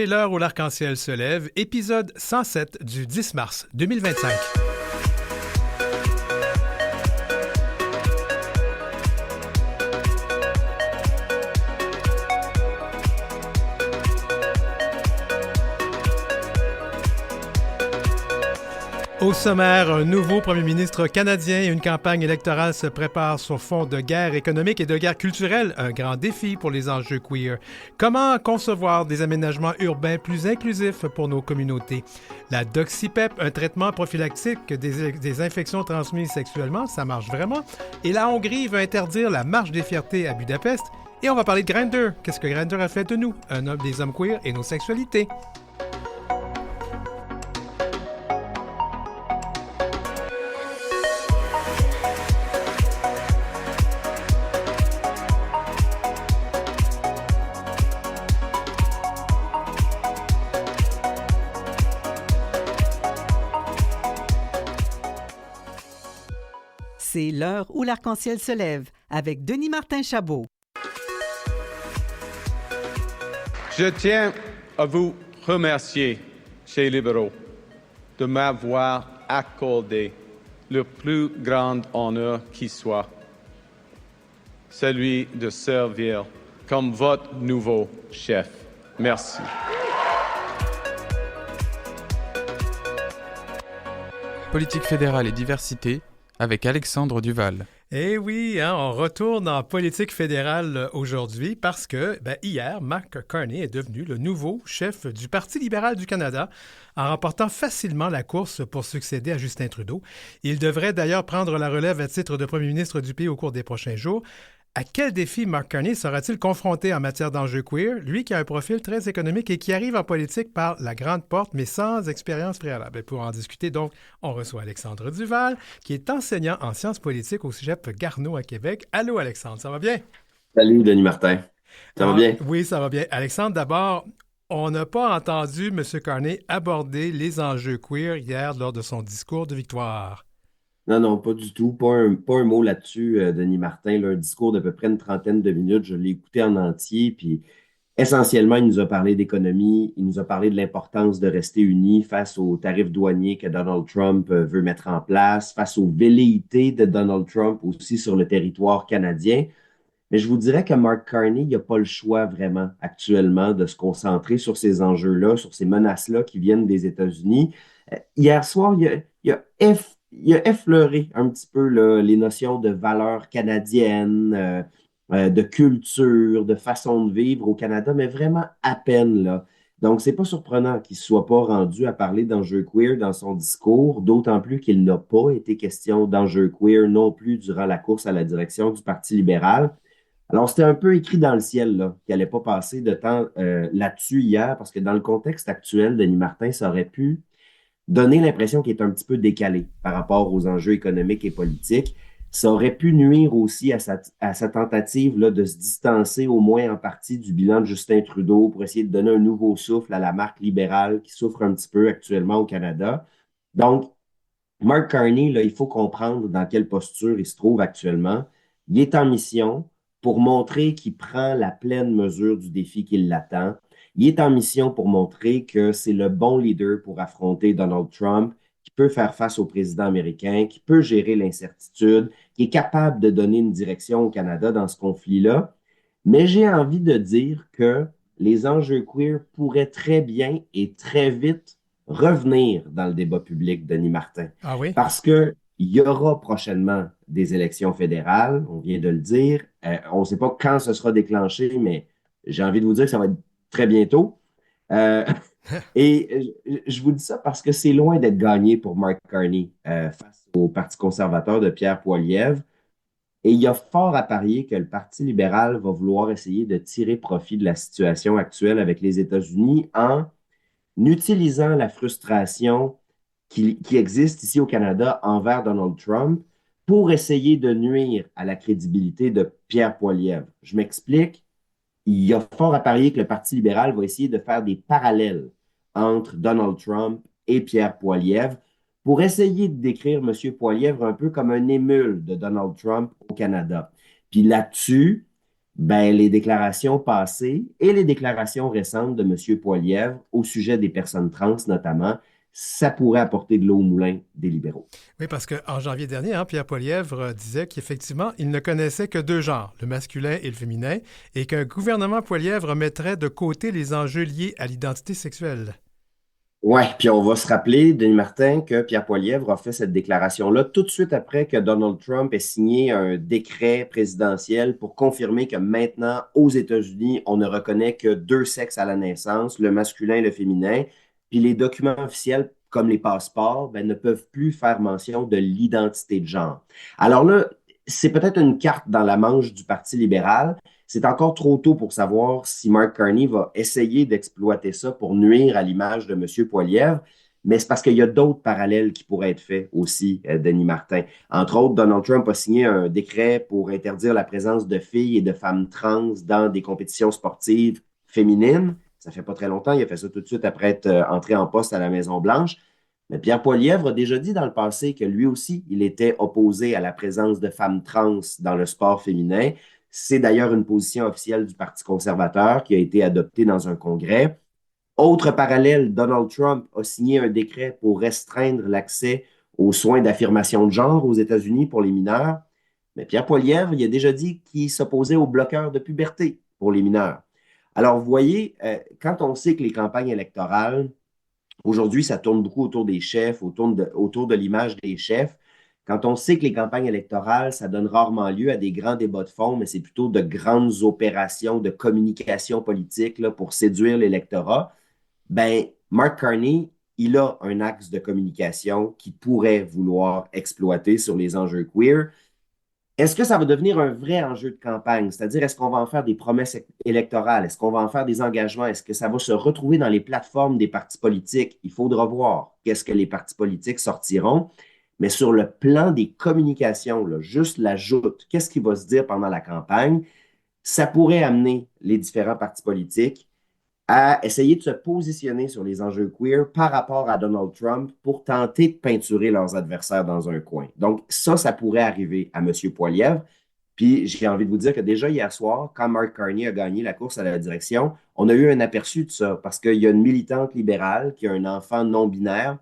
C'est l'heure où l'arc-en-ciel se lève, épisode 107 du 10 mars 2025. Au sommaire, un nouveau premier ministre canadien et une campagne électorale se préparent sur fond de guerre économique et de guerre culturelle, un grand défi pour les enjeux queer. Comment concevoir des aménagements urbains plus inclusifs pour nos communautés? La doxypep, un traitement prophylactique des infections transmises sexuellement, ça marche vraiment? Et la Hongrie veut interdire la marche des fiertés à Budapest? Et on va parler de Grindr. Qu'est-ce que Grindr a fait de nous? Des hommes queer et nos sexualités. C'est l'heure où l'arc-en-ciel se lève avec Denis Martin-Chabot. Je tiens à vous remercier, chers libéraux, de m'avoir accordé le plus grand honneur qui soit, celui de servir comme votre nouveau chef. Merci. Politique fédérale et diversité avec Alexandre Duval. Eh oui, on retourne en politique fédérale aujourd'hui parce que hier, Mark Carney est devenu le nouveau chef du Parti libéral du Canada en remportant facilement la course pour succéder à Justin Trudeau. Il devrait d'ailleurs prendre la relève à titre de premier ministre du pays au cours des prochains jours. À quel défi Mark Carney sera-t-il confronté en matière d'enjeux queer, lui qui a un profil très économique et qui arrive en politique par la grande porte, mais sans expérience préalable? Et pour en discuter, donc, on reçoit Alexandre Duval, qui est enseignant en sciences politiques au Cégep Garneau à Québec. Allô, Alexandre, ça va bien? Salut, Denis Martin. Ça va bien? Oui, ça va bien. Alexandre, d'abord, on n'a pas entendu M. Carney aborder les enjeux queer hier lors de son discours de victoire. Non, pas du tout. Pas un mot là-dessus, Denis Martin. Là, un discours d'à peu près une trentaine de minutes. Je l'ai écouté en entier. Puis essentiellement, il nous a parlé d'économie. Il nous a parlé de l'importance de rester unis face aux tarifs douaniers que Donald Trump veut mettre en place, face aux velléités de Donald Trump aussi sur le territoire canadien. Mais je vous dirais que Mark Carney, il n'a pas le choix vraiment actuellement de se concentrer sur ces enjeux-là, sur ces menaces-là qui viennent des États-Unis. Hier soir, il a effleuré un petit peu là, les notions de valeurs canadiennes, de culture, de façon de vivre au Canada, mais vraiment à peine là. Donc, c'est pas surprenant qu'il ne soit pas rendu à parler d'enjeux queer dans son discours, d'autant plus qu'il n'a pas été question d'enjeux queer non plus durant la course à la direction du Parti libéral. Alors, c'était un peu écrit dans le ciel là, qu'il n'allait pas passer de temps là-dessus hier, parce que dans le contexte actuel, Denis Martin, ça aurait pu donner l'impression qu'il est un petit peu décalé par rapport aux enjeux économiques et politiques. Ça aurait pu nuire aussi à sa tentative là, de se distancer au moins en partie du bilan de Justin Trudeau pour essayer de donner un nouveau souffle à la marque libérale qui souffre un petit peu actuellement au Canada. Donc, Mark Carney, là, il faut comprendre dans quelle posture il se trouve actuellement. Il est en mission pour montrer qu'il prend la pleine mesure du défi qui l'attend. Il est en mission pour montrer que c'est le bon leader pour affronter Donald Trump, qui peut faire face au président américain, qui peut gérer l'incertitude, qui est capable de donner une direction au Canada dans ce conflit-là. Mais j'ai envie de dire que les enjeux queer pourraient très bien et très vite revenir dans le débat public, Denis Martin. Ah oui? Parce qu'il y aura prochainement des élections fédérales, on vient de le dire. On ne sait pas quand ce sera déclenché, mais j'ai envie de vous dire que ça va être très bientôt. Euh, et je vous dis ça parce que c'est loin d'être gagné pour Mark Carney face au Parti conservateur de Pierre Poilievre. Et il y a fort à parier que le Parti libéral va vouloir essayer de tirer profit de la situation actuelle avec les États-Unis en utilisant la frustration qui existe ici au Canada envers Donald Trump pour essayer de nuire à la crédibilité de Pierre Poilievre. Je m'explique. Il y a fort à parier que le Parti libéral va essayer de faire des parallèles entre Donald Trump et Pierre Poilievre pour essayer de décrire M. Poilievre un peu comme un émule de Donald Trump au Canada. Puis là-dessus, Ben, les déclarations passées et les déclarations récentes de M. Poilievre au sujet des personnes trans notamment, ça pourrait apporter de l'eau au moulin des libéraux. Oui, parce qu'en janvier dernier, Pierre Poilievre disait qu'effectivement, il ne connaissait que deux genres, le masculin et le féminin, et qu'un gouvernement Poilievre mettrait de côté les enjeux liés à l'identité sexuelle. Ouais, puis on va se rappeler, Denis Martin, que Pierre Poilievre a fait cette déclaration-là tout de suite après que Donald Trump ait signé un décret présidentiel pour confirmer que maintenant, aux États-Unis, on ne reconnaît que deux sexes à la naissance, le masculin et le féminin, puis les documents officiels, comme les passeports, ben, ne peuvent plus faire mention de l'identité de genre. Alors là, c'est peut-être une carte dans la manche du Parti libéral. C'est encore trop tôt pour savoir si Mark Carney va essayer d'exploiter ça pour nuire à l'image de M. Poilievre, mais c'est parce qu'il y a d'autres parallèles qui pourraient être faits aussi, Denis Martin. Entre autres, Donald Trump a signé un décret pour interdire la présence de filles et de femmes trans dans des compétitions sportives féminines. Ça fait pas très longtemps, il a fait ça tout de suite après être entré en poste à la Maison-Blanche. Mais Pierre Poilievre a déjà dit dans le passé que lui aussi, il était opposé à la présence de femmes trans dans le sport féminin. C'est d'ailleurs une position officielle du Parti conservateur qui a été adoptée dans un congrès. Autre parallèle, Donald Trump a signé un décret pour restreindre l'accès aux soins d'affirmation de genre aux États-Unis pour les mineurs. Mais Pierre Poilievre, il a déjà dit qu'il s'opposait aux bloqueurs de puberté pour les mineurs. Alors, vous voyez, quand on sait que les campagnes électorales, aujourd'hui, ça tourne beaucoup autour des chefs, autour de l'image des chefs. Quand on sait que les campagnes électorales, ça donne rarement lieu à des grands débats de fond, mais c'est plutôt de grandes opérations de communication politique là, pour séduire l'électorat, ben, Mark Carney, il a un axe de communication qu'il pourrait vouloir exploiter sur les enjeux queer. Est-ce que ça va devenir un vrai enjeu de campagne? C'est-à-dire, est-ce qu'on va en faire des promesses électorales? Est-ce qu'on va en faire des engagements? Est-ce que ça va se retrouver dans les plateformes des partis politiques? Il faudra voir qu'est-ce que les partis politiques sortiront. Mais sur le plan des communications, là, juste l'ajout, qu'est-ce qui va se dire pendant la campagne? Ça pourrait amener les différents partis politiques à essayer de se positionner sur les enjeux queer par rapport à Donald Trump pour tenter de peinturer leurs adversaires dans un coin. Donc, ça pourrait arriver à M. Poilievre. Puis, j'ai envie de vous dire que déjà hier soir, quand Mark Carney a gagné la course à la direction, on a eu un aperçu de ça parce qu'il y a une militante libérale qui a un enfant non-binaire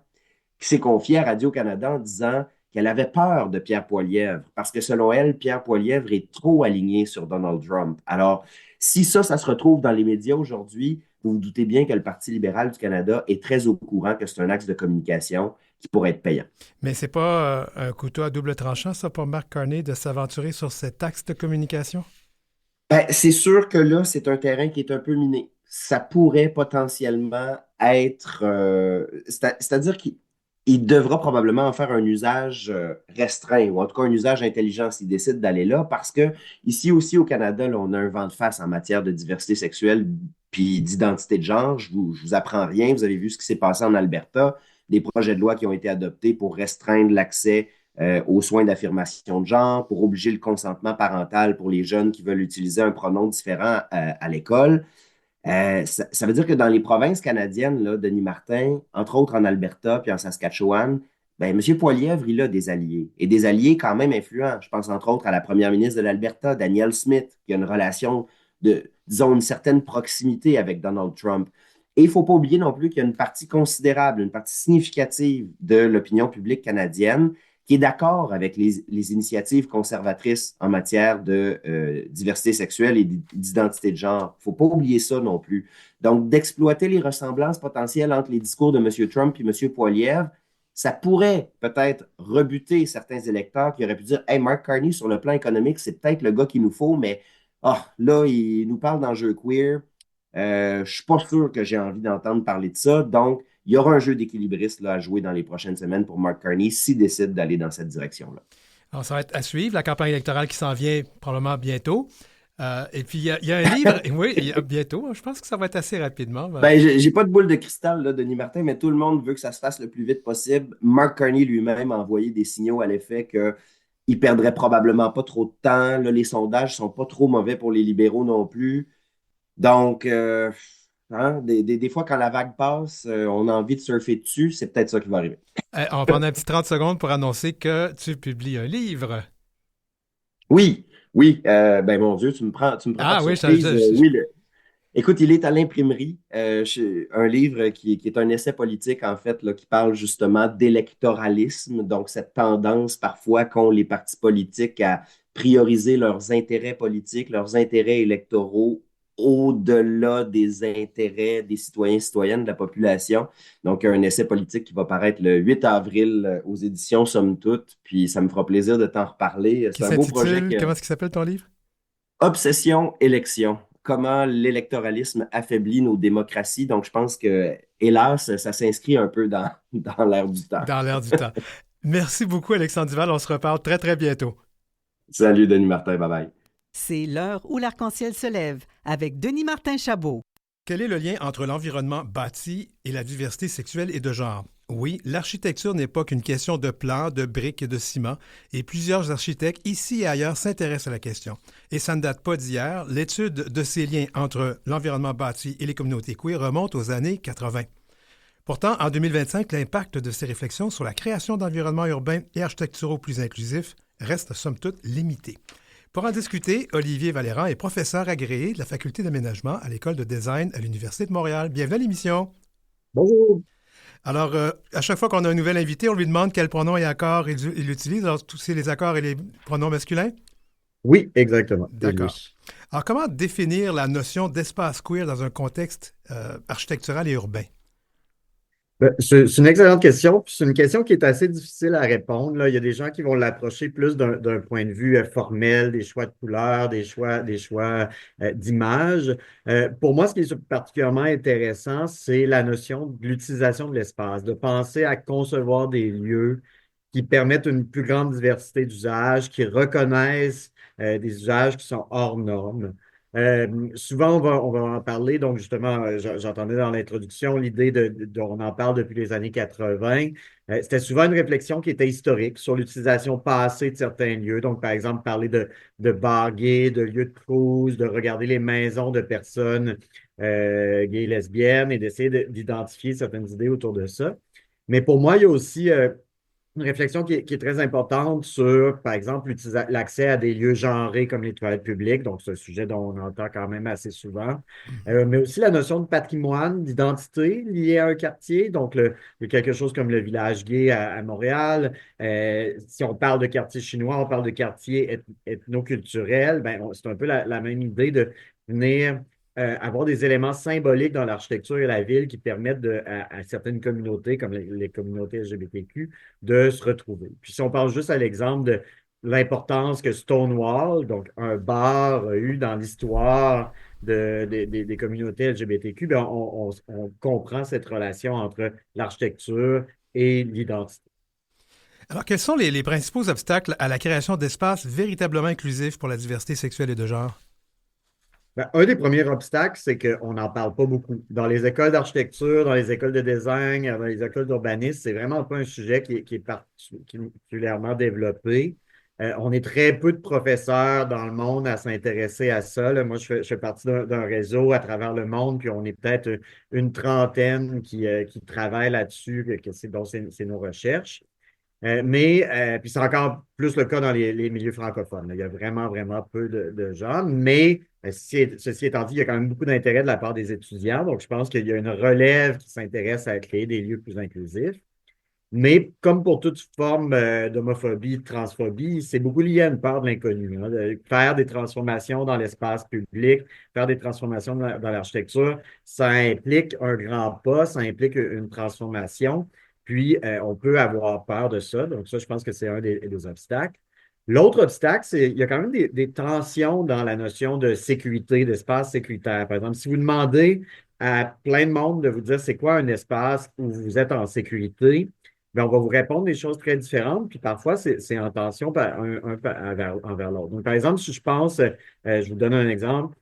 qui s'est confiée à Radio-Canada en disant qu'elle avait peur de Pierre Poilievre parce que selon elle, Pierre Poilievre est trop aligné sur Donald Trump. Alors, si ça se retrouve dans les médias aujourd'hui, vous vous doutez bien que le Parti libéral du Canada est très au courant que c'est un axe de communication qui pourrait être payant. Mais c'est pas un couteau à double tranchant, ça, pour Mark Carney, de s'aventurer sur cet axe de communication? Ben, c'est sûr que là, c'est un terrain qui est un peu miné. Ça pourrait potentiellement être, c'est-à-dire qu'il devra probablement en faire un usage restreint, ou en tout cas un usage intelligent s'il décide d'aller là, parce que ici aussi au Canada, là, on a un vent de face en matière de diversité sexuelle puis d'identité de genre. Je vous apprends rien. Vous avez vu ce qui s'est passé en Alberta, des projets de loi qui ont été adoptés pour restreindre l'accès aux soins d'affirmation de genre, pour obliger le consentement parental pour les jeunes qui veulent utiliser un pronom différent à l'école. Ça veut dire que dans les provinces canadiennes, là, Denis Martin, entre autres en Alberta puis en Saskatchewan, ben, M. Poilievre, il a des alliés, et des alliés quand même influents. Je pense entre autres à la première ministre de l'Alberta, Danielle Smith, qui a une relation de, disons, une certaine proximité avec Donald Trump. Et il ne faut pas oublier non plus qu'il y a une partie considérable, une partie significative de l'opinion publique canadienne qui est d'accord avec les initiatives conservatrices en matière de diversité sexuelle et d'identité de genre. Il ne faut pas oublier ça non plus. Donc, d'exploiter les ressemblances potentielles entre les discours de M. Trump et M. Poilievre, ça pourrait peut-être rebuter certains électeurs qui auraient pu dire Hey, Mark Carney, sur le plan économique, c'est peut-être le gars qu'il nous faut, mais là, il nous parle d'enjeux queer. Je ne suis pas sûr que j'ai envie d'entendre parler de ça. Donc, il y aura un jeu d'équilibriste là, à jouer dans les prochaines semaines pour Mark Carney s'il décide d'aller dans cette direction-là. Alors, ça va être à suivre, la campagne électorale qui s'en vient probablement bientôt. Et puis, il y a un livre, oui, bientôt, je pense que ça va être assez rapidement. Ben, j'ai pas de boule de cristal, là, Denis Martin, mais tout le monde veut que ça se fasse le plus vite possible. Mark Carney lui-même a envoyé des signaux à l'effet qu'il perdrait probablement pas trop de temps. Là, les sondages sont pas trop mauvais pour les libéraux non plus. Donc, des fois, quand la vague passe, on a envie de surfer dessus. C'est peut-être ça qui va arriver. On va prendre un petit 30 secondes pour annoncer que tu publies un livre. Oui, Oui, ben mon Dieu, tu me prends par Ah oui, surprise. Oui, écoute, il est à l'imprimerie, un livre qui est un essai politique, en fait, là, qui parle justement d'électoralisme, donc cette tendance parfois qu'ont les partis politiques à prioriser leurs intérêts politiques, leurs intérêts électoraux au-delà des intérêts des citoyens et citoyennes de la population. Donc, un essai politique qui va paraître le 8 avril aux éditions Somme Toute, puis ça me fera plaisir de t'en reparler. qui C'est un beau projet s'intitule, comment est-ce qu'il s'appelle ton livre? Obsession élection. Comment l'électoralisme affaiblit nos démocraties. Donc, je pense que, hélas, ça s'inscrit un peu dans l'air du temps. Dans l'air du temps. Merci beaucoup, Alexandre Duval. On se reparle très, très bientôt. Salut, Denis Martin. Bye bye. C'est l'heure où l'arc-en-ciel se lève avec Denis Martin Chabot. Quel est le lien entre l'environnement bâti et la diversité sexuelle et de genre? Oui, l'architecture n'est pas qu'une question de plans, de briques et de ciment, et plusieurs architectes ici et ailleurs s'intéressent à la question. Et ça ne date pas d'hier, l'étude de ces liens entre l'environnement bâti et les communautés queer remonte aux années 80. Pourtant, en 2025, l'impact de ces réflexions sur la création d'environnements urbains et architecturaux plus inclusifs reste somme toute limité. Pour en discuter, Olivier Valérand est professeur agréé de la Faculté d'aménagement à l'École de design à l'Université de Montréal. Bienvenue à l'émission. Bonjour. Alors, à chaque fois qu'on a un nouvel invité, on lui demande quel pronom et accord il utilise. Alors, tous c'est les accords et les pronoms masculins? Oui, exactement. C'est D'accord. lui. Alors, comment définir la notion d'espace queer dans un contexte architectural et urbain? C'est une excellente question. Puis c'est une question qui est assez difficile à répondre, là. Il y a des gens qui vont l'approcher plus d'un point de vue formel, des choix de couleurs, des choix d'images. Pour moi, ce qui est particulièrement intéressant, c'est la notion de l'utilisation de l'espace, de penser à concevoir des lieux qui permettent une plus grande diversité d'usages, qui reconnaissent des usages qui sont hors normes. Souvent, on va en parler. Donc, justement, j'entendais dans l'introduction l'idée dont on en parle depuis les années 80. C'était souvent une réflexion qui était historique sur l'utilisation passée de certains lieux. Donc, par exemple, parler de bars gays, de lieux de cruise, de regarder les maisons de personnes gays et lesbiennes et d'essayer d'identifier certaines idées autour de ça. Mais pour moi, il y a aussi une réflexion qui est très importante sur, par exemple, l'accès à des lieux genrés comme les toilettes publiques, donc c'est un sujet dont on entend quand même assez souvent, mais aussi la notion de patrimoine, d'identité liée à un quartier, donc il y a quelque chose comme le village gay à Montréal. Si on parle de quartier chinois, on parle de quartier ethnoculturel, ben, c'est un peu la même idée de venir avoir des éléments symboliques dans l'architecture et la ville qui permettent à certaines communautés, comme les communautés LGBTQ, de se retrouver. Puis si on parle juste à l'exemple de l'importance que Stonewall, donc un bar, a eu dans l'histoire des communautés LGBTQ, bien, on comprend cette relation entre l'architecture et l'identité. Alors, quels sont les principaux obstacles à la création d'espaces véritablement inclusifs pour la diversité sexuelle et de genre? Ben, un des premiers obstacles, c'est qu'on n'en parle pas beaucoup. Dans les écoles d'architecture, dans les écoles de design, dans les écoles d'urbanisme, c'est vraiment pas un sujet qui est particulièrement développé. On est très peu de professeurs dans le monde à s'intéresser à ça, là. Moi, je fais partie d'un réseau à travers le monde, puis on est peut-être une trentaine qui travaille là-dessus, dont c'est nos recherches. Puis c'est encore plus le cas dans les milieux francophones, là. Il y a vraiment, vraiment peu de gens. Mais ceci étant dit, il y a quand même beaucoup d'intérêt de la part des étudiants. Donc, je pense qu'il y a une relève qui s'intéresse à créer des lieux plus inclusifs. Mais comme pour toute forme d'homophobie, de transphobie, c'est beaucoup lié à une peur de l'inconnu, hein, de faire des transformations dans l'espace public, faire des transformations dans l'architecture, ça implique un grand pas, ça implique une transformation. Puis, on peut avoir peur de ça. Donc, ça, je pense que c'est un des obstacles. L'autre obstacle, c'est qu'il y a quand même des tensions dans la notion de sécurité, d'espace sécuritaire. Par exemple, si vous demandez à plein de monde de vous dire c'est quoi un espace où vous êtes en sécurité, bien, on va vous répondre des choses très différentes, puis parfois, c'est en tension envers l'autre. Donc, par exemple, si je pense, je vous donne un exemple,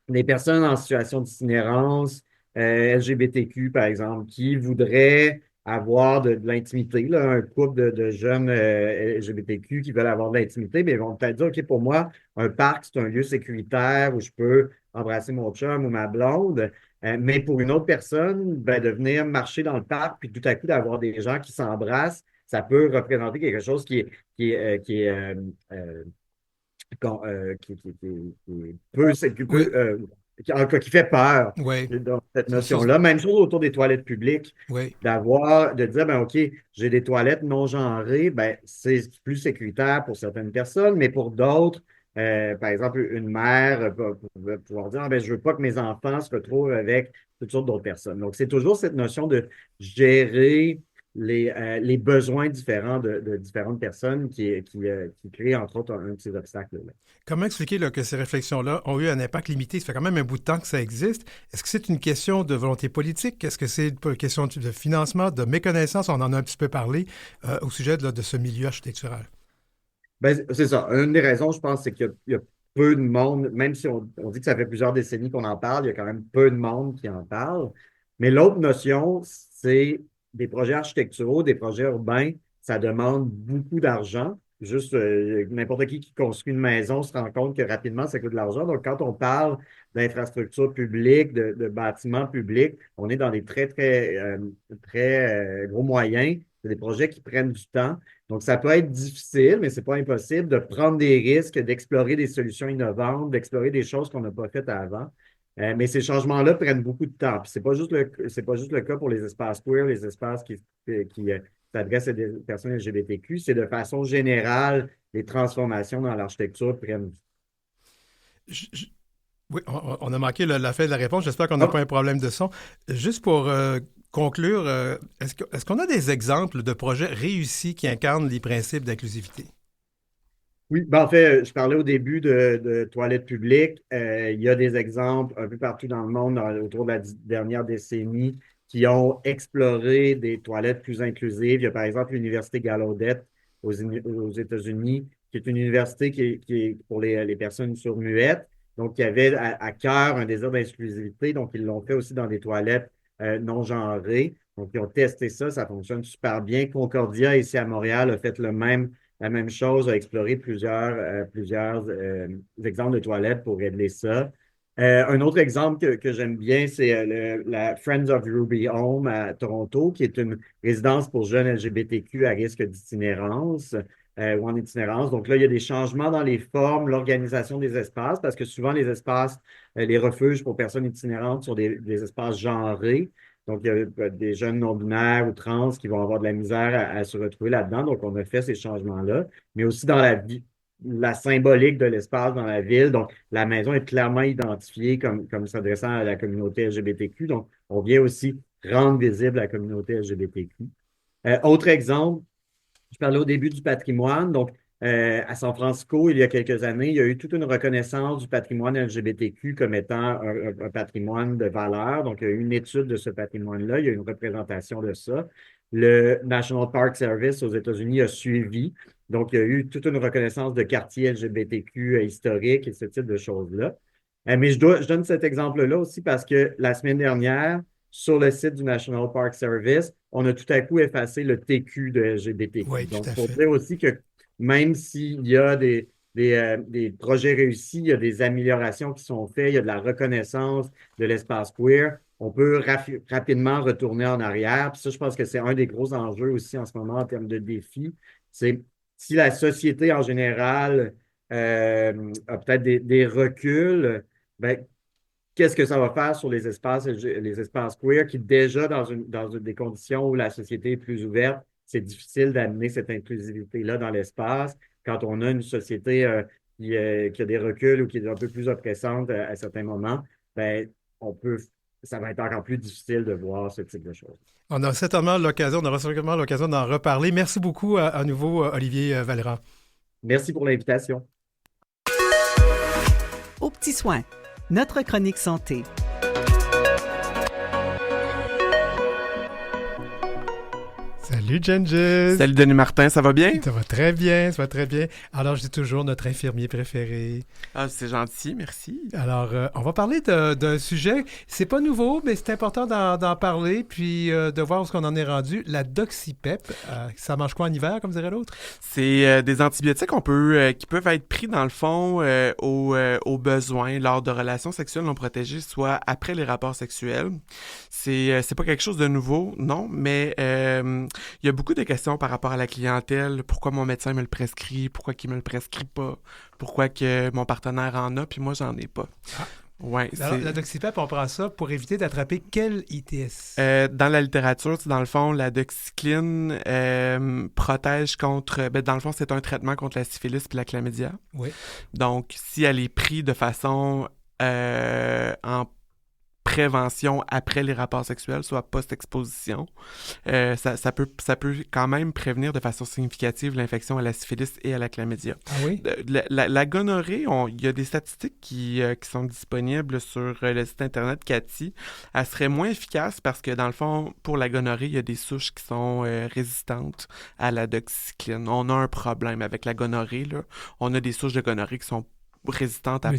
des personnes en situation d'itinérance, LGBTQ, par exemple, qui voudraient avoir de l'intimité, là, un couple de jeunes LGBTQ qui veulent avoir de l'intimité, mais ils vont peut-être dire, OK, pour moi, un parc, c'est un lieu sécuritaire où je peux embrasser mon chum ou ma blonde. Mais pour une autre personne, ben, de venir marcher dans le parc, puis tout à coup d'avoir des gens qui s'embrassent, ça peut représenter quelque chose qui est qui peut, Oui, qui fait peur oui, dans cette c'est sûr. notion-là. Même chose autour des toilettes publiques, Oui. de dire, ben OK, j'ai des toilettes non genrées, ben c'est plus sécuritaire pour certaines personnes, mais pour d'autres, par exemple, une mère va pouvoir dire, ah, ben, je veux pas que mes enfants se retrouvent avec toutes sortes d'autres personnes. Donc, c'est toujours cette notion de gérer les besoins différents de différentes personnes qui crée, entre autres, un de ces obstacles-là. Comment expliquer là, que ces réflexions-là ont eu un impact limité? Ça fait quand même un bout de temps que ça existe. Est-ce que c'est une question de volonté politique? Est-ce que c'est une question de financement, de méconnaissance? On en a un petit peu parlé au sujet de ce milieu architectural. Ben, c'est ça. Une des raisons, je pense, c'est qu'il y a peu de monde, même si on dit que ça fait plusieurs décennies qu'on en parle, il y a quand même peu de monde qui en parle. Mais l'autre notion, c'est des projets architecturaux, des projets urbains, ça demande beaucoup d'argent. Juste n'importe qui construit une maison se rend compte que rapidement, ça coûte de l'argent. Donc, quand on parle d'infrastructures publiques, de bâtiments publics, on est dans des très gros moyens. C'est des projets qui prennent du temps. Donc, ça peut être difficile, mais ce n'est pas impossible de prendre des risques, d'explorer des solutions innovantes, d'explorer des choses qu'on n'a pas faites avant. Mais ces changements-là prennent beaucoup de temps. Puis c'est pas juste le cas pour les espaces queer, les espaces qui s'adressent à des personnes LGBTQ. C'est de façon générale, les transformations dans l'architecture prennent du Je- je- Oui, on a manqué la fin de la réponse. J'espère qu'on n'a temps. pas un problème de son. Juste pour conclure, est-ce qu'on a des exemples de projets réussis qui incarnent les principes d'inclusivité? Oui, ben en fait, je parlais au début de toilettes publiques. Il y a des exemples un peu partout dans le monde autour de la dernière décennie qui ont exploré des toilettes plus inclusives. Il y a par exemple l'Université Gallaudet aux États-Unis, qui est une université qui est pour les personnes sourds-muettes, donc qui avait à cœur un désir d'inclusivité. Donc, ils l'ont fait aussi dans des toilettes non genrées. Donc, ils ont testé ça, ça fonctionne super bien. Concordia, ici à Montréal, a fait la même chose, a exploré plusieurs exemples de toilettes pour régler ça. Un autre exemple que j'aime bien, c'est la Friends of Ruby Home à Toronto, qui est une résidence pour jeunes LGBTQ à risque d'itinérance ou en itinérance. Donc là, il y a des changements dans les formes, l'organisation des espaces, parce que souvent les espaces, les refuges pour personnes itinérantes sont des espaces genrés. Donc, il y a des jeunes non-binaires ou trans qui vont avoir de la misère à se retrouver là-dedans. Donc, on a fait ces changements-là, mais aussi dans la symbolique de l'espace dans la ville. Donc, la maison est clairement identifiée comme s'adressant à la communauté LGBTQ. Donc, on vient aussi rendre visible la communauté LGBTQ. Autre exemple, je parlais au début du patrimoine. Donc, à San Francisco, il y a quelques années, il y a eu toute une reconnaissance du patrimoine LGBTQ comme étant un patrimoine de valeur. Donc, il y a eu une étude de ce patrimoine-là, il y a eu une représentation de ça. Le National Park Service aux États-Unis a suivi. Donc, il y a eu toute une reconnaissance de quartiers LGBTQ historiques et ce type de choses-là. Mais je donne cet exemple-là aussi parce que la semaine dernière, sur le site du National Park Service, on a tout à coup effacé le TQ de LGBTQ. Oui, tout Donc, à il faut fait. dire aussi que même s'il y a des projets réussis, il y a des améliorations qui sont faites, il y a de la reconnaissance de l'espace queer, on peut rapidement retourner en arrière. Puis ça, je pense que c'est un des gros enjeux aussi en ce moment en termes de défis. C'est si la société en général a peut-être des reculs, ben, qu'est-ce que ça va faire sur les espaces queer qui, déjà, dans des conditions où la société est plus ouverte, c'est difficile d'amener cette inclusivité-là dans l'espace. Quand on a une société qui a des reculs ou qui est un peu plus oppressante à certains moments, ben, ça va être encore plus difficile de voir ce type de choses. On aura certainement l'occasion d'en reparler. Merci beaucoup à nouveau, Olivier Vallerand. Merci pour l'invitation. Aux petits soins, notre chronique santé. Salut, Gengis! Salut Denis Martin, ça va bien? Ça va très bien, ça va très bien. Alors, je dis toujours notre infirmier préféré. Ah, c'est gentil, merci. Alors, on va parler d'un sujet, c'est pas nouveau, mais c'est important d'en parler, puis de voir où est-ce qu'on en est rendu. La doxypep, ça mange quoi en hiver, comme dirait l'autre? C'est des antibiotiques qui peuvent être pris, dans le fond, aux besoins lors de relations sexuelles non protégées, soit après les rapports sexuels. C'est pas quelque chose de nouveau, non, mais il il y a beaucoup de questions par rapport à la clientèle. Pourquoi mon médecin me le prescrit? Pourquoi qu'il me le prescrit pas? Pourquoi que mon partenaire en a puis moi, j'en ai pas? Ah. Ouais, Alors, la doxyPEP, on prend ça pour éviter d'attraper quel ITS? Dans la littérature, dans le fond, la doxycycline protège contre... dans le fond, c'est un traitement contre la syphilis puis la chlamydia. Oui. Donc, si elle est prise de façon en prévention après les rapports sexuels, soit post-exposition, ça peut quand même prévenir de façon significative l'infection à la syphilis et à la chlamydia. Ah oui? La gonorrhée, il y a des statistiques qui sont disponibles sur le site internet Cathy. Elle serait moins efficace parce que, dans le fond, pour la gonorrhée, il y a des souches qui sont résistantes à la doxycycline. On a un problème avec la gonorrhée, là. On a des souches de gonorrhée qui sont résistantes à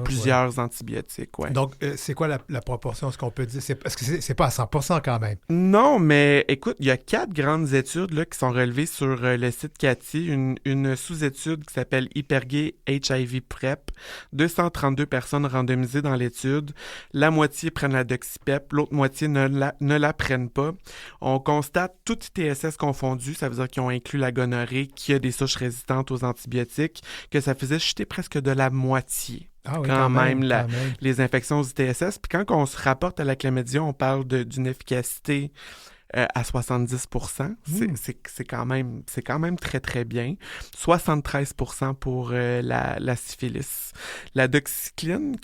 plusieurs antibiotiques. Ouais. Donc, c'est quoi la proportion, ce qu'on peut dire? Parce que c'est pas à 100% quand même. Non, mais écoute, il y a 4 grandes études là, qui sont relevées sur le site Cathy. Une sous-étude qui s'appelle Hypergay HIV PrEP. 232 personnes randomisées dans l'étude. La moitié prennent la doxyPEP, l'autre moitié ne la prennent pas. On constate tout ITSS confondu, ça veut dire qu'ils ont inclus la gonorrhée, qu'il y a des souches résistantes aux antibiotiques, que ça faisait chuter presque de la moitié. Ah oui, quand même. Les infections aux ITSS. Puis quand on se rapporte à la chlamydia, on parle d'une efficacité à 70%. C'est quand même très, très bien. 73% pour la syphilis. La doxycycline,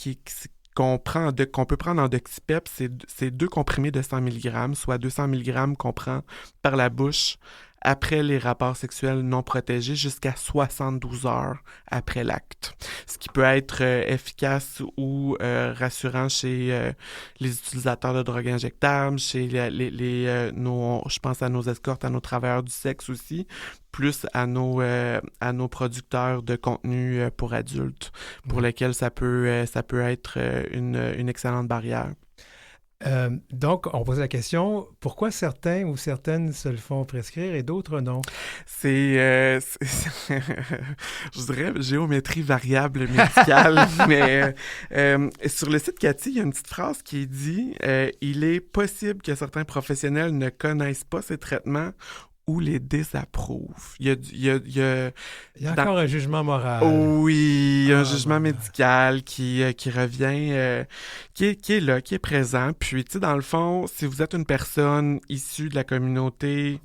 qu'on peut prendre en doxyPEP, c'est 2 comprimés de 100 mg, soit 200 mg qu'on prend par la bouche après les rapports sexuels non protégés jusqu'à 72 heures après l'acte. Ce qui peut être efficace ou rassurant chez les utilisateurs de drogues injectables, chez je pense à nos escortes, à nos travailleurs du sexe aussi, plus à nos producteurs de contenu pour adultes, pour lesquels ça peut être une excellente barrière. Donc, on pose la question, pourquoi certains ou certaines se le font prescrire et d'autres non? Je dirais géométrie variable médicale, mais sur le site Cathy, il y a une petite phrase qui dit « Il est possible que certains professionnels ne connaissent pas ces traitements ou les désapprouvent. » Il y a encore un jugement moral. Oui, un jugement médical qui revient, qui est là, qui est présent. Puis, tu sais, dans le fond, si vous êtes une personne issue de la communauté,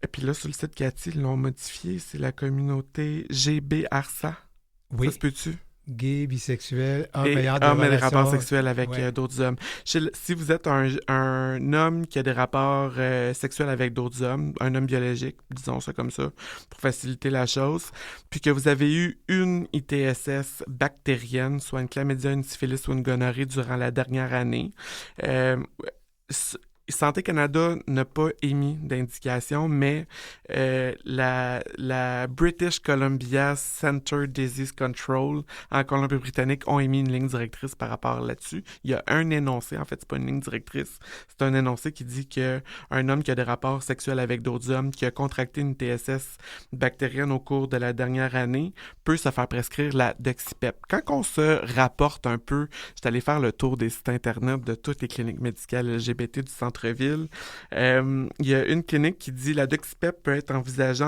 et puis là, sur le site Cathy, ils l'ont modifié, c'est la communauté GB-ARSA. Oui. Ça se peut-tu? Gay, bisexuel, homme ayant des des rapports sexuels avec d'autres hommes. Si vous êtes un homme qui a des rapports sexuels avec d'autres hommes, un homme biologique, disons ça comme ça, pour faciliter la chose, puis que vous avez eu une ITSS bactérienne, soit une chlamydia, une syphilis ou une gonorrhée durant la dernière année, Santé Canada n'a pas émis d'indication, mais la British Columbia Centre Disease Control en Colombie-Britannique ont émis une ligne directrice par rapport là-dessus. Il y a un énoncé, en fait, c'est pas une ligne directrice, c'est un énoncé qui dit que un homme qui a des rapports sexuels avec d'autres hommes, qui a contracté une TSS bactérienne au cours de la dernière année, peut se faire prescrire la doxyPEP. Quand on se rapporte un peu, j'étais allé faire le tour des sites internet de toutes les cliniques médicales LGBT du centre-ville. Il y a une clinique qui dit la doxyPEP peut être envisagée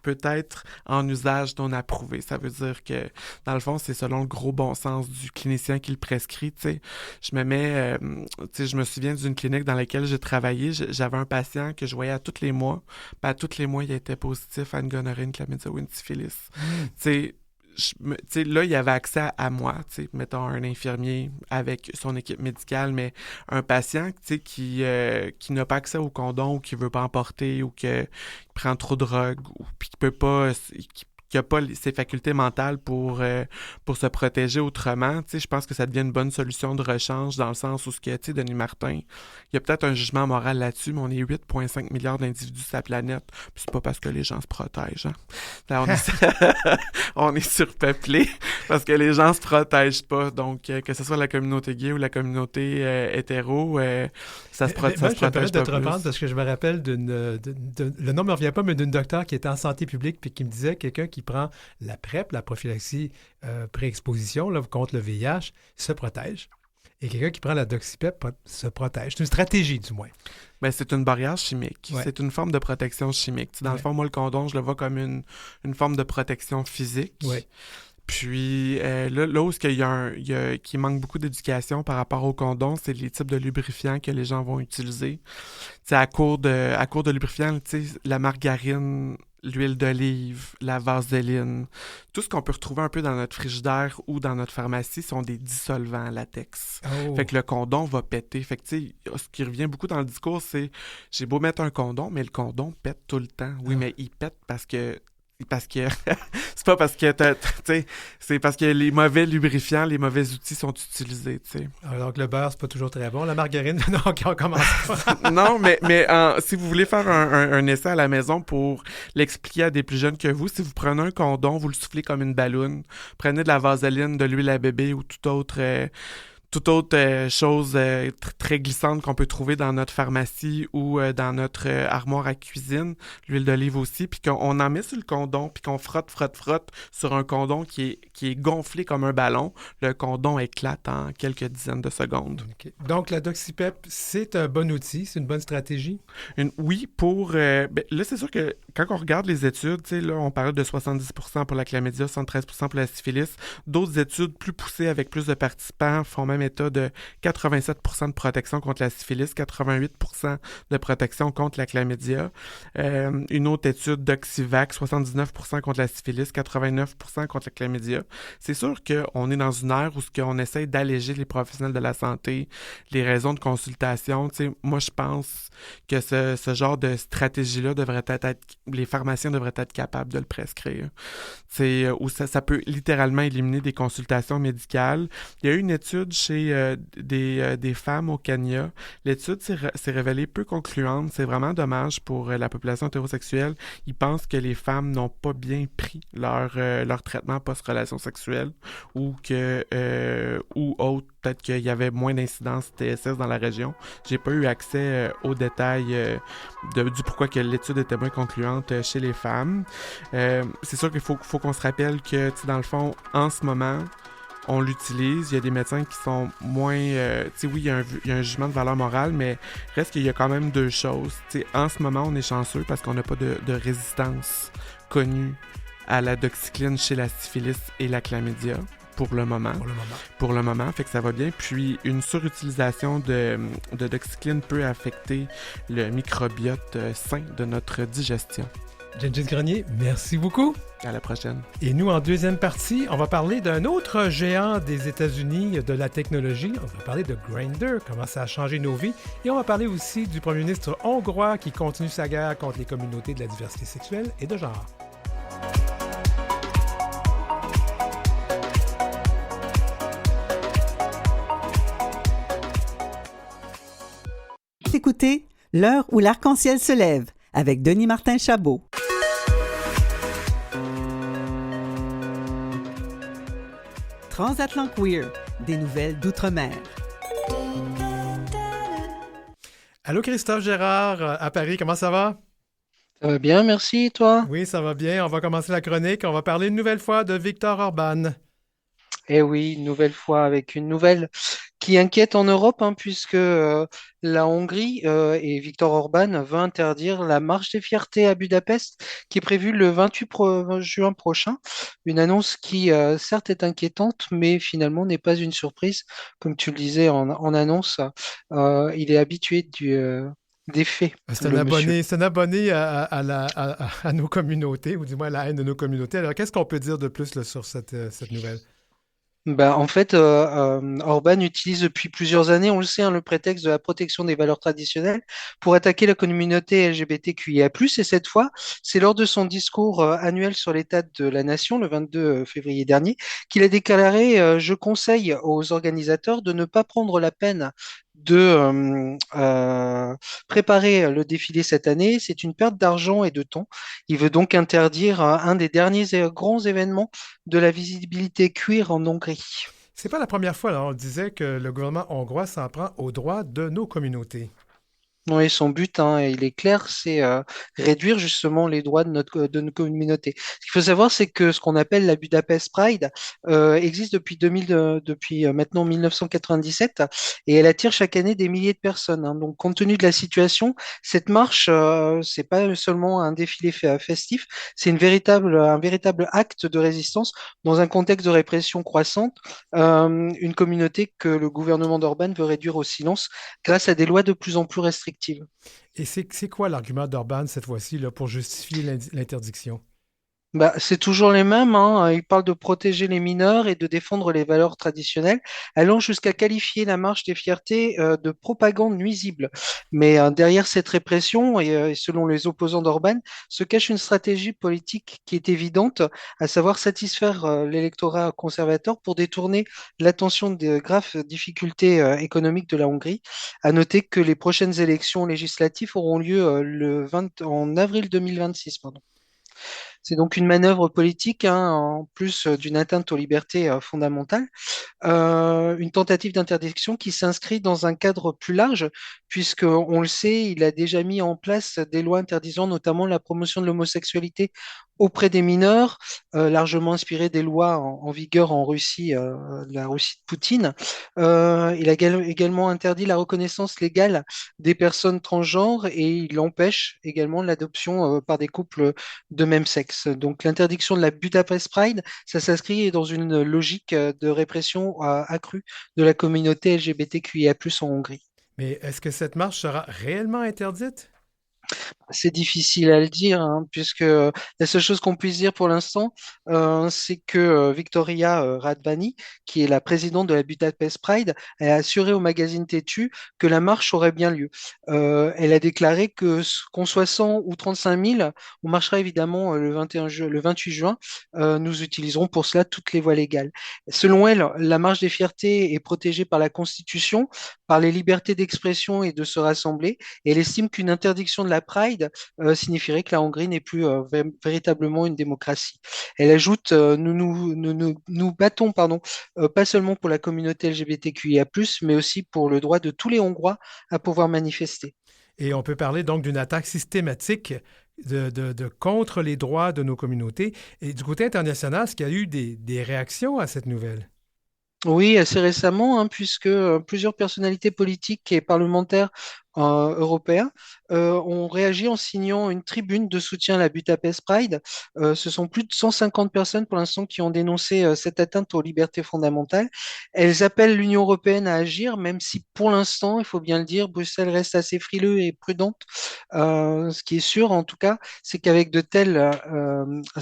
peut-être en usage non approuvé. Ça veut dire que, dans le fond, c'est selon le gros bon sens du clinicien qui le prescrit. T'sais. Je me souviens d'une clinique dans laquelle j'ai travaillé. J'avais un patient que je voyais à tous les mois. À tous les mois, il était positif à une gonorrhée, une chlamydia ou une syphilis. Là, il y avait accès à moi, mettons un infirmier avec son équipe médicale, mais un patient qui n'a pas accès au condom ou qui veut pas en porter ou qui prend trop de drogue ou puis qui peut pas... qui n'a pas ses facultés mentales pour se protéger autrement, je pense que ça devient une bonne solution de rechange dans le sens où, Denis Martin, il y a peut-être un jugement moral là-dessus, mais on est 8,5 milliards d'individus sur la planète, puis c'est pas parce que les gens se protègent. Hein. Là, on est surpeuplé parce que les gens se protègent pas. Donc, que ce soit la communauté gay ou la communauté hétéro, ça se protège pas plus. Je me de te reprendre parce que je me rappelle le nom ne me revient pas, mais d'une docteure qui était en santé publique puis qui me disait quelqu'un qui prend la PrEP, la prophylaxie pré-exposition là, contre le VIH, se protège. Et quelqu'un qui prend la doxypep se protège. C'est une stratégie, du moins. Ben, c'est une barrière chimique. Ouais. C'est une forme de protection chimique. Dans le fond, moi, le condom, je le vois comme une forme de protection physique. Ouais. Puis là où qui manque beaucoup d'éducation par rapport au condom, c'est les types de lubrifiants que les gens vont utiliser. T'sais, à court de lubrifiants, la margarine, l'huile d'olive, la vaseline, tout ce qu'on peut retrouver un peu dans notre frigidaire ou dans notre pharmacie sont des dissolvants à latex. Oh. Fait que le condom va péter. Fait que tu sais, ce qui revient beaucoup dans le discours, c'est j'ai beau mettre un condom, mais le condom pète tout le temps. Oui, mais il pète parce que c'est pas parce que c'est parce que les mauvais lubrifiants, les mauvais outils sont utilisés, tu sais. Alors que le beurre, c'est pas toujours très bon. La margarine, non, on commence pas. Non, mais si vous voulez faire un essai à la maison pour l'expliquer à des plus jeunes que vous, si vous prenez un condom, vous le soufflez comme une balloune, prenez de la vaseline, de l'huile à bébé ou toute autre chose très glissante qu'on peut trouver dans notre pharmacie ou dans notre armoire à cuisine, l'huile d'olive aussi, puis qu'on en met sur le condom, puis qu'on frotte sur un condom qui est gonflé comme un ballon, le condom éclate en quelques dizaines de secondes. Okay. Donc, la doxypep, c'est un bon outil, c'est une bonne stratégie? Oui, là, c'est sûr que quand on regarde les études, tu sais, là, on parlait de 70% pour la chlamydia, 73% pour la syphilis. D'autres études plus poussées avec plus de participants font même état de 87% de protection contre la syphilis, 88% de protection contre la chlamydia. Une autre étude d'Oxyvac, 79% contre la syphilis, 89% contre la chlamydia. C'est sûr qu'on est dans une ère où on essaie d'alléger les professionnels de la santé, les raisons de consultation. Tu sais, moi, je pense que ce genre de stratégie-là les pharmaciens devraient être capables de le prescrire. C'est où ça peut littéralement éliminer des consultations médicales. Il y a eu une étude chez des femmes au Kenya. L'étude s'est révélée peu concluante. C'est vraiment dommage pour la population hétérosexuelle. Ils pensent que les femmes n'ont pas bien pris leur traitement post-relation sexuelle ou autre. Peut-être qu'il y avait moins d'incidence TSS dans la région. J'ai pas eu accès aux détails du pourquoi que l'étude était moins concluante chez les femmes. C'est sûr qu'il faut qu'on se rappelle que, dans le fond, en ce moment, on l'utilise. Il y a des médecins qui sont moins... oui, il y a un jugement de valeur morale, mais reste qu'il y a quand même deux choses. En ce moment, on est chanceux parce qu'on n'a pas de résistance connue à la doxycline chez la syphilis et la chlamydia. Pour le moment, fait que ça va bien. Puis, une surutilisation de doxycline peut affecter le microbiote sain de notre digestion. Gengis Grenier, merci beaucoup. À la prochaine. Et nous, en deuxième partie, on va parler d'un autre géant des États-Unis de la technologie. On va parler de Grindr, comment ça a changé nos vies. Et on va parler aussi du premier ministre hongrois qui continue sa guerre contre les communautés de la diversité sexuelle et de genre. Écoutez L'heure où l'arc-en-ciel se lève avec Denis Martin Chabot. Transatlant Queer, des nouvelles d'outre-mer. Allô Christophe Gérard, à Paris, comment ça va? Ça va bien, merci, et toi? Oui, ça va bien. On va commencer la chronique. On va parler une nouvelle fois de Viktor Orban. Eh oui, une nouvelle fois avec une nouvelle qui inquiète en Europe, hein, puisque la Hongrie et Viktor Orban veut interdire la marche des fiertés à Budapest, qui est prévue le 28 juin prochain. Une annonce qui, certes, est inquiétante, mais finalement n'est pas une surprise. Comme tu le disais en annonce, il est habitué des faits. C'est un abonné à nos communautés, ou du moins à la haine de nos communautés. Alors, qu'est-ce qu'on peut dire de plus là, sur cette nouvelle? En fait, Orban utilise depuis plusieurs années, on le sait, hein, le prétexte de la protection des valeurs traditionnelles pour attaquer la communauté LGBTQIA+. Et cette fois, c'est lors de son discours annuel sur l'état de la nation, le 22 février dernier, qu'il a déclaré Je conseille aux organisateurs de ne pas prendre la peine de préparer le défilé cette année. C'est une perte d'argent et de temps. Il veut donc interdire un des derniers grands événements de la visibilité queer en Hongrie. C'est pas la première fois, là, on disait que le gouvernement hongrois s'en prend aux droits de nos communautés. Oui, son but, hein, il est clair, c'est réduire justement les droits de nos communautés. Ce qu'il faut savoir, c'est que ce qu'on appelle la Budapest Pride existe depuis 2000, depuis maintenant 1997 et elle attire chaque année des milliers de personnes, hein. Donc, compte tenu de la situation, cette marche, c'est pas seulement un défilé festif, c'est un véritable acte de résistance dans un contexte de répression croissante, une communauté que le gouvernement d'Orban veut réduire au silence grâce à des lois de plus en plus restrictives. Et c'est quoi l'argument d'Orban cette fois-ci là, pour justifier l'interdiction? Bah, c'est toujours les mêmes, hein. Ils parlent de protéger les mineurs et de défendre les valeurs traditionnelles, allant jusqu'à qualifier la marche des fiertés de propagande nuisible. Mais derrière cette répression, et selon les opposants d'Orban, se cache une stratégie politique qui est évidente, à savoir satisfaire l'électorat conservateur pour détourner l'attention des graves difficultés économiques de la Hongrie. À noter que les prochaines élections législatives auront lieu en avril 2026, pardon. C'est donc une manœuvre politique, hein, en plus d'une atteinte aux libertés fondamentales, une tentative d'interdiction qui s'inscrit dans un cadre plus large, puisque on le sait, il a déjà mis en place des lois interdisant notamment la promotion de l'homosexualité auprès des mineurs, largement inspiré des lois en vigueur en Russie, la Russie de Poutine. Il a également interdit la reconnaissance légale des personnes transgenres et il empêche également l'adoption par des couples de même sexe. Donc l'interdiction de la Budapest Pride, ça s'inscrit dans une logique de répression accrue de la communauté LGBTQIA+ en Hongrie. Mais est-ce que cette marche sera réellement interdite? C'est difficile à le dire, hein, puisque la seule chose qu'on puisse dire pour l'instant, c'est que Victoria Radvani, qui est la présidente de la Budapest Pride, a assuré au magazine Tétu que la marche aurait bien lieu. Elle a déclaré que qu'on soit 100 ou 35 000, on marchera évidemment le 28 juin. Nous utiliserons pour cela toutes les voies légales. Selon elle, la marche des fiertés est protégée par la Constitution, par les libertés d'expression et de se rassembler, et elle estime qu'une interdiction de la Pride signifierait que la Hongrie n'est plus véritablement une démocratie. Elle ajoute, nous battons pardon, pas seulement pour la communauté LGBTQIA+, mais aussi pour le droit de tous les Hongrois à pouvoir manifester. Et on peut parler donc d'une attaque systématique contre les droits de nos communautés. Et du côté international, est-ce qu'il y a eu des réactions à cette nouvelle? Oui, assez récemment, hein, puisque plusieurs personnalités politiques et parlementaires européens ont réagi en signant une tribune de soutien à la Budapest Pride. Ce sont plus de 150 personnes pour l'instant qui ont dénoncé cette atteinte aux libertés fondamentales. Elles appellent l'Union européenne à agir, même si pour l'instant, il faut bien le dire, Bruxelles reste assez frileux et prudente. Ce qui est sûr, en tout cas, c'est qu'avec de telles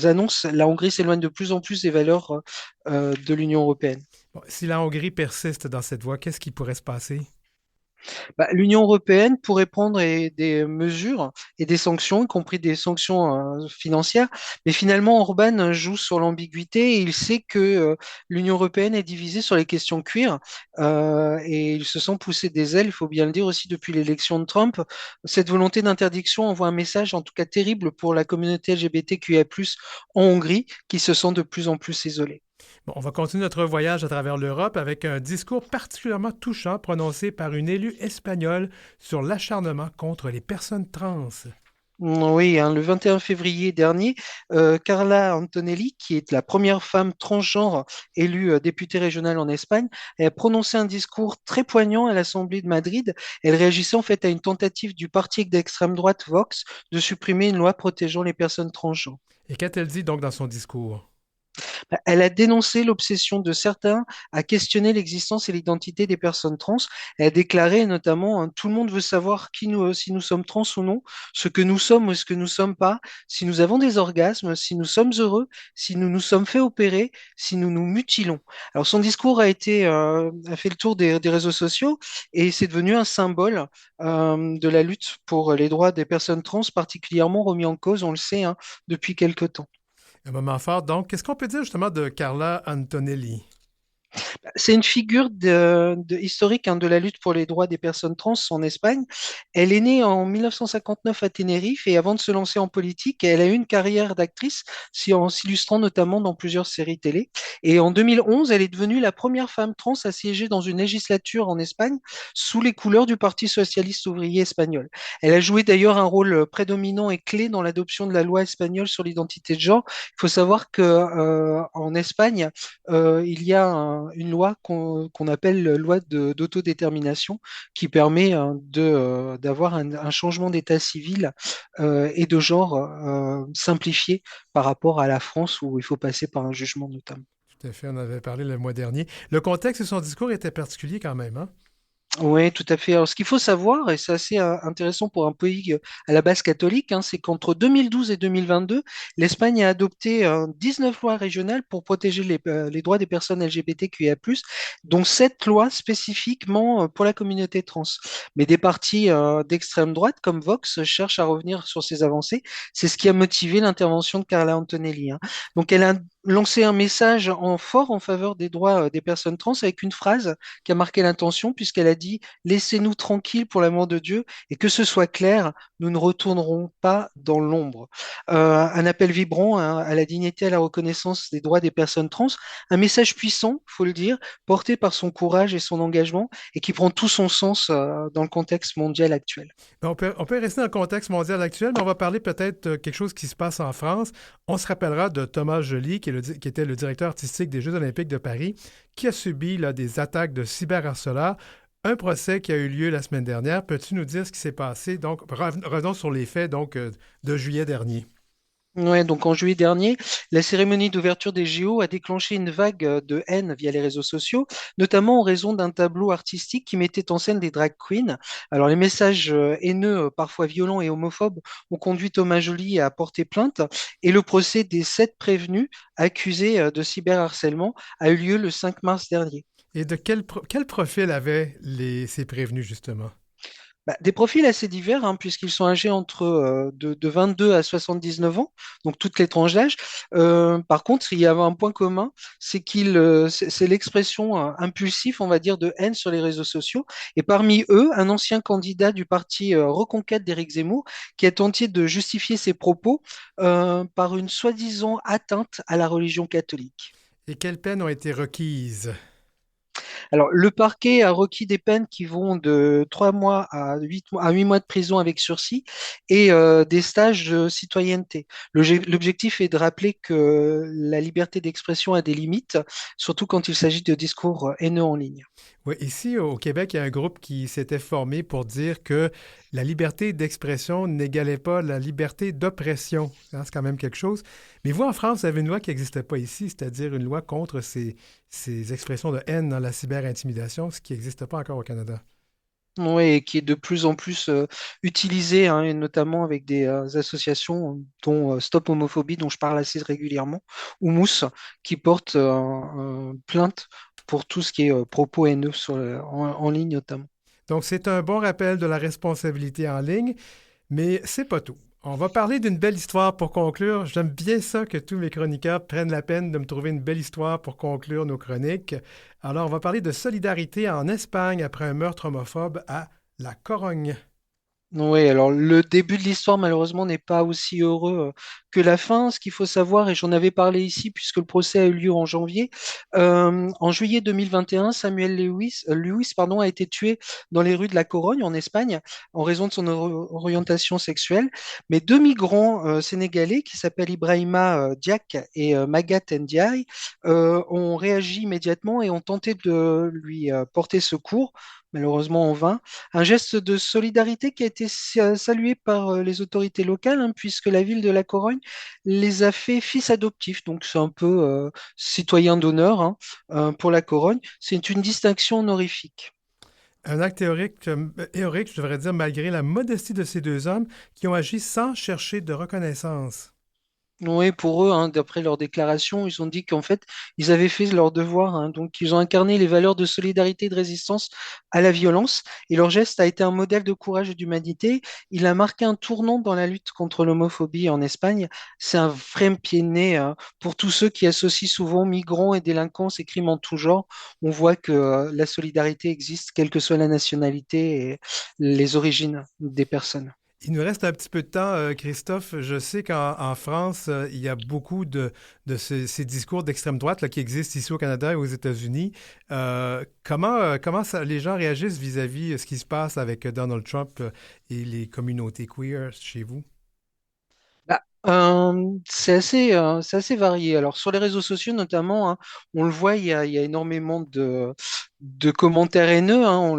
annonces, la Hongrie s'éloigne de plus en plus des valeurs de l'Union européenne. Bon, si la Hongrie persiste dans cette voie, qu'est-ce qui pourrait se passer? Bah, l'Union européenne pourrait prendre des mesures et des sanctions, y compris des sanctions financières, mais finalement Orban joue sur l'ambiguïté et il sait que l'Union européenne est divisée sur les questions cuir et il se sent pousser des ailes, il faut bien le dire aussi depuis l'élection de Trump. Cette volonté d'interdiction envoie un message en tout cas terrible pour la communauté LGBTQIA+ en Hongrie qui se sent de plus en plus isolée. Bon, on va continuer notre voyage à travers l'Europe avec un discours particulièrement touchant prononcé par une élue espagnole sur l'acharnement contre les personnes trans. Oui, hein, le 21 février dernier, Carla Antonelli, qui est la première femme transgenre élue députée régionale en Espagne, a prononcé un discours très poignant à l'Assemblée de Madrid. Elle réagissait en fait à une tentative du parti d'extrême droite Vox de supprimer une loi protégeant les personnes transgenres. Et qu'a-t-elle dit donc dans son discours? Elle a dénoncé l'obsession de certains à questionner l'existence et l'identité des personnes trans. Elle a déclaré notamment, hein, tout le monde veut savoir si nous sommes trans ou non, ce que nous sommes ou ce que nous sommes pas, si nous avons des orgasmes, si nous sommes heureux, si nous nous sommes fait opérer, si nous nous mutilons. Alors son discours a fait le tour des réseaux sociaux et c'est devenu un symbole de la lutte pour les droits des personnes trans, particulièrement remis en cause, on le sait, hein, depuis quelque temps. Un moment fort, donc. Qu'est-ce qu'on peut dire justement de Carla Antonelli? C'est une figure historique de la lutte pour les droits des personnes trans en Espagne. Elle est née en 1959 à Tenerife et avant de se lancer en politique, elle a eu une carrière d'actrice en s'illustrant notamment dans plusieurs séries télé. Et en 2011, elle est devenue la première femme trans à siéger dans une législature en Espagne sous les couleurs du Parti socialiste ouvrier espagnol. Elle a joué d'ailleurs un rôle prédominant et clé dans l'adoption de la loi espagnole sur l'identité de genre. Il faut savoir que en Espagne, il y a une loi qu'on appelle loi d'autodétermination qui permet d'avoir un changement d'état civil et de genre simplifié par rapport à la France où il faut passer par un jugement notamment. Tout à fait, on avait parlé le mois dernier. Le contexte de son discours était particulier quand même, hein? Oui, tout à fait. Alors, ce qu'il faut savoir, et c'est assez intéressant pour un pays à la base catholique, c'est qu'entre 2012 et 2022, l'Espagne a adopté 19 lois régionales pour protéger les droits des personnes LGBTQIA+, dont 7 lois spécifiquement pour la communauté trans. Mais des partis d'extrême droite, comme Vox, cherchent à revenir sur ces avancées. C'est ce qui a motivé l'intervention de Carla Antonelli. Donc, elle a lancé un message fort en faveur des droits des personnes trans avec une phrase qui a marqué l'intention puisqu'elle a dit laissez-nous tranquilles pour l'amour de Dieu et que ce soit clair, nous ne retournerons pas dans l'ombre. Un appel vibrant à la dignité, à la reconnaissance des droits des personnes trans, un message puissant, faut le dire, porté par son courage et son engagement et qui prend tout son sens dans le contexte mondial actuel. On peut rester dans le contexte mondial actuel, mais on va parler peut-être de quelque chose qui se passe en France. On se rappellera de Thomas Joly, qui était le directeur artistique des Jeux olympiques de Paris, qui a subi là, des attaques de cyberharceleurs. Un procès qui a eu lieu la semaine dernière. Peux-tu nous dire ce qui s'est passé? Donc, revenons sur les faits de juillet dernier. Ouais, donc en juillet dernier, la cérémonie d'ouverture des JO a déclenché une vague de haine via les réseaux sociaux, notamment en raison d'un tableau artistique qui mettait en scène des drag queens. Alors les messages haineux, parfois violents et homophobes, ont conduit Thomas Joly à porter plainte et le procès des 7 prévenus accusés de cyberharcèlement a eu lieu le 5 mars dernier. Et de quel profil avaient ces prévenus, justement? Des profils assez divers, puisqu'ils sont âgés entre de 22 à 79 ans, donc toutes les tranches d'âge. Par contre, il y avait un point commun, c'est l'expression impulsive, on va dire, de haine sur les réseaux sociaux. Et parmi eux, un ancien candidat du parti Reconquête d'Éric Zemmour, qui a tenté de justifier ses propos par une soi-disant atteinte à la religion catholique. Et quelles peines ont été requises? Alors, le parquet a requis des peines qui vont de 3 mois à 8 mois de prison avec sursis et des stages de citoyenneté. L'objectif est de rappeler que la liberté d'expression a des limites, surtout quand il s'agit de discours haineux en ligne. Oui, ici au Québec, il y a un groupe qui s'était formé pour dire que la liberté d'expression n'égalait pas la liberté d'oppression. C'est quand même quelque chose. Mais vous, en France, vous avez une loi qui n'existait pas ici, c'est-à-dire une loi contre ces expressions de haine dans la cyber-intimidation, ce qui n'existe pas encore au Canada. Oui, et qui est de plus en plus utilisé, et notamment avec des associations dont Stop Homophobie, dont je parle assez régulièrement, ou Mousse, qui portent plainte pour tout ce qui est propos haineux en ligne notamment. Donc, c'est un bon rappel de la responsabilité en ligne, mais c'est pas tout. On va parler d'une belle histoire pour conclure. J'aime bien ça que tous mes chroniqueurs prennent la peine de me trouver une belle histoire pour conclure nos chroniques. Alors, on va parler de solidarité en Espagne après un meurtre homophobe à La Corogne. Oui, alors le début de l'histoire, malheureusement, n'est pas aussi heureux que la fin. Ce qu'il faut savoir, et j'en avais parlé ici, puisque le procès a eu lieu en janvier, en juillet 2021, Samuel Lewis, pardon, a été tué dans les rues de la Corogne, en Espagne, en raison de son orientation sexuelle. Mais 2 migrants sénégalais, qui s'appellent Ibrahima Diak et Magatte Ndiaye, ont réagi immédiatement et ont tenté de lui porter secours, malheureusement en vain. Un geste de solidarité qui a été salué par les autorités locales, puisque la ville de La Corogne les a fait fils adoptifs. Donc c'est un peu citoyen d'honneur pour La Corogne. C'est une distinction honorifique. Un acte héroïque, je devrais dire, malgré la modestie de ces deux hommes qui ont agi sans chercher de reconnaissance. Oui, pour eux, hein, d'après leur déclaration, ils ont dit qu'en fait, ils avaient fait leur devoir, hein. Donc, ils ont incarné les valeurs de solidarité et de résistance à la violence. Et leur geste a été un modèle de courage et d'humanité. Il a marqué un tournant dans la lutte contre l'homophobie en Espagne. C'est un vrai pied de nez, hein, pour tous ceux qui associent souvent migrants et délinquance et crimes en tout genre. On voit que la solidarité existe, quelle que soit la nationalité et les origines des personnes. Il nous reste un petit peu de temps, Christophe. Je sais qu'en France, il y a beaucoup de ces discours d'extrême droite là, qui existent ici au Canada et aux États-Unis. Comment les gens réagissent vis-à-vis de ce qui se passe avec Donald Trump et les communautés queer chez vous? Bah, c'est assez varié. Alors, sur les réseaux sociaux, notamment, hein, on le voit, il y a énormément de commentaires haineux, hein,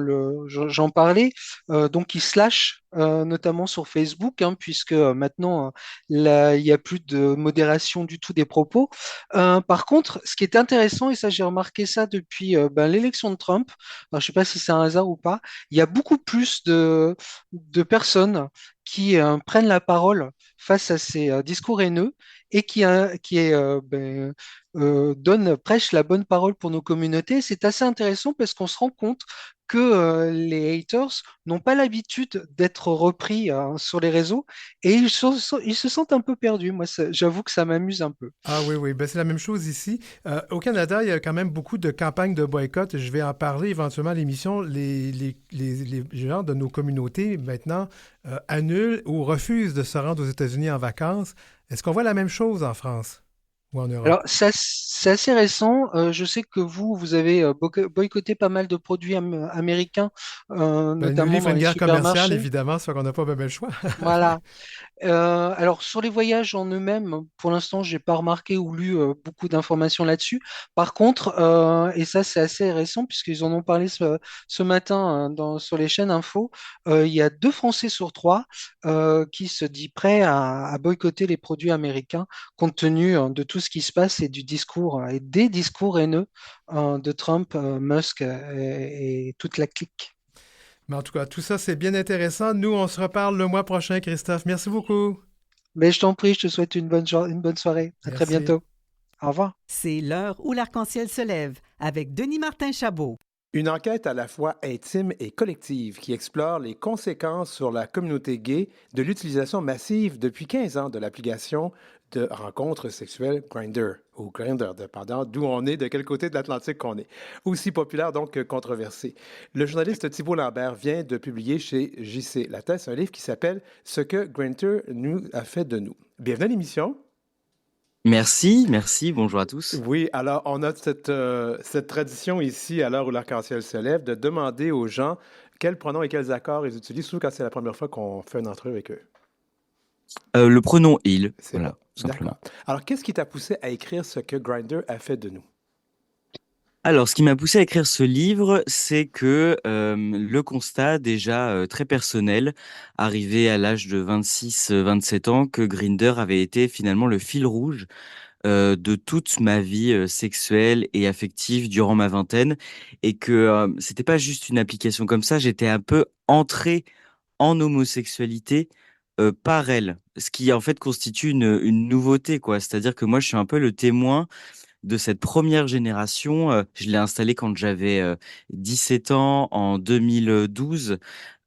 j'en parlais. Donc, ils se lâchent, notamment sur Facebook, hein, puisque maintenant, il n'y a plus de modération du tout des propos. Par contre, ce qui est intéressant, et ça, j'ai remarqué ça depuis ben, l'élection de Trump, alors, je ne sais pas si c'est un hasard ou pas, il y a beaucoup plus de personnes qui prennent la parole face à ces discours haineux et prêche la bonne parole pour nos communautés. C'est assez intéressant parce qu'on se rend compte que les haters n'ont pas l'habitude d'être repris sur les réseaux et ils se sentent un peu perdus. Moi, j'avoue que ça m'amuse un peu. Ah oui, oui, ben, c'est la même chose ici. Au Canada, il y a quand même beaucoup de campagnes de boycott. Je vais en parler éventuellement à l'émission. Les gens de nos communautés, maintenant, annulent ou refusent de se rendre aux États-Unis en vacances. Est-ce qu'on voit la même chose en France ou en Europe? Alors, c'est assez récent. Je sais que vous avez boycotté pas mal de produits américains, Ben, nous notamment livre dans une les guerre commerciale, supermarchés. évidemment, ça fait qu'on n'a pas bien le choix. Voilà. Alors, sur les voyages en eux-mêmes, pour l'instant, j'ai pas remarqué ou lu beaucoup d'informations là-dessus. Par contre, et ça, c'est assez récent, puisqu'ils en ont parlé ce matin hein, sur les chaînes info, il y a 2 Français sur 3 qui se disent prêts à boycotter les produits américains, compte tenu de tout ce qui se passe et du discours et des discours haineux de Trump, Musk et toute la clique. Mais en tout cas, tout ça, c'est bien intéressant. Nous, on se reparle le mois prochain, Christophe. Merci beaucoup. Mais je t'en prie, je te souhaite une bonne soirée. À très Merci. bientôt. Au revoir. C'est l'heure où l'arc-en-ciel se lève avec Denis Martin Chabot. Une enquête à la fois intime et collective qui explore les conséquences sur la communauté gay de l'utilisation massive depuis 15 ans de l'application de rencontres sexuelles Grindr, ou Grindr, dépendant d'où on est, de quel côté de l'Atlantique qu'on est. Aussi populaire donc que controversé. Le journaliste Thibault Lambert vient de publier chez JC Lattès un livre qui s'appelle Ce que Grindr nous a fait de nous. Bienvenue à l'émission. Merci, merci, bonjour à tous. Oui, alors on a cette tradition ici, à l'heure où l'arc-en-ciel se lève, de demander aux gens quels pronoms et quels accords ils utilisent, surtout quand c'est la première fois qu'on fait une entrevue avec eux. Le pronom il, C'est voilà, bon. tout simplement. D'accord. Alors, qu'est-ce qui t'a poussé à écrire ce que Grindr a fait de nous? Alors, ce qui m'a poussé à écrire ce livre, c'est que le constat déjà très personnel, arrivé à l'âge de 26-27 ans, que Grindr avait été finalement le fil rouge de toute ma vie sexuelle et affective durant ma vingtaine, et que c'était pas juste une application comme ça, j'étais un peu entré en homosexualité par elle, ce qui en fait constitue une nouveauté, quoi. C'est-à-dire que moi, je suis un peu le témoin de cette première génération. Je l'ai installée quand j'avais 17 ans, en 2012.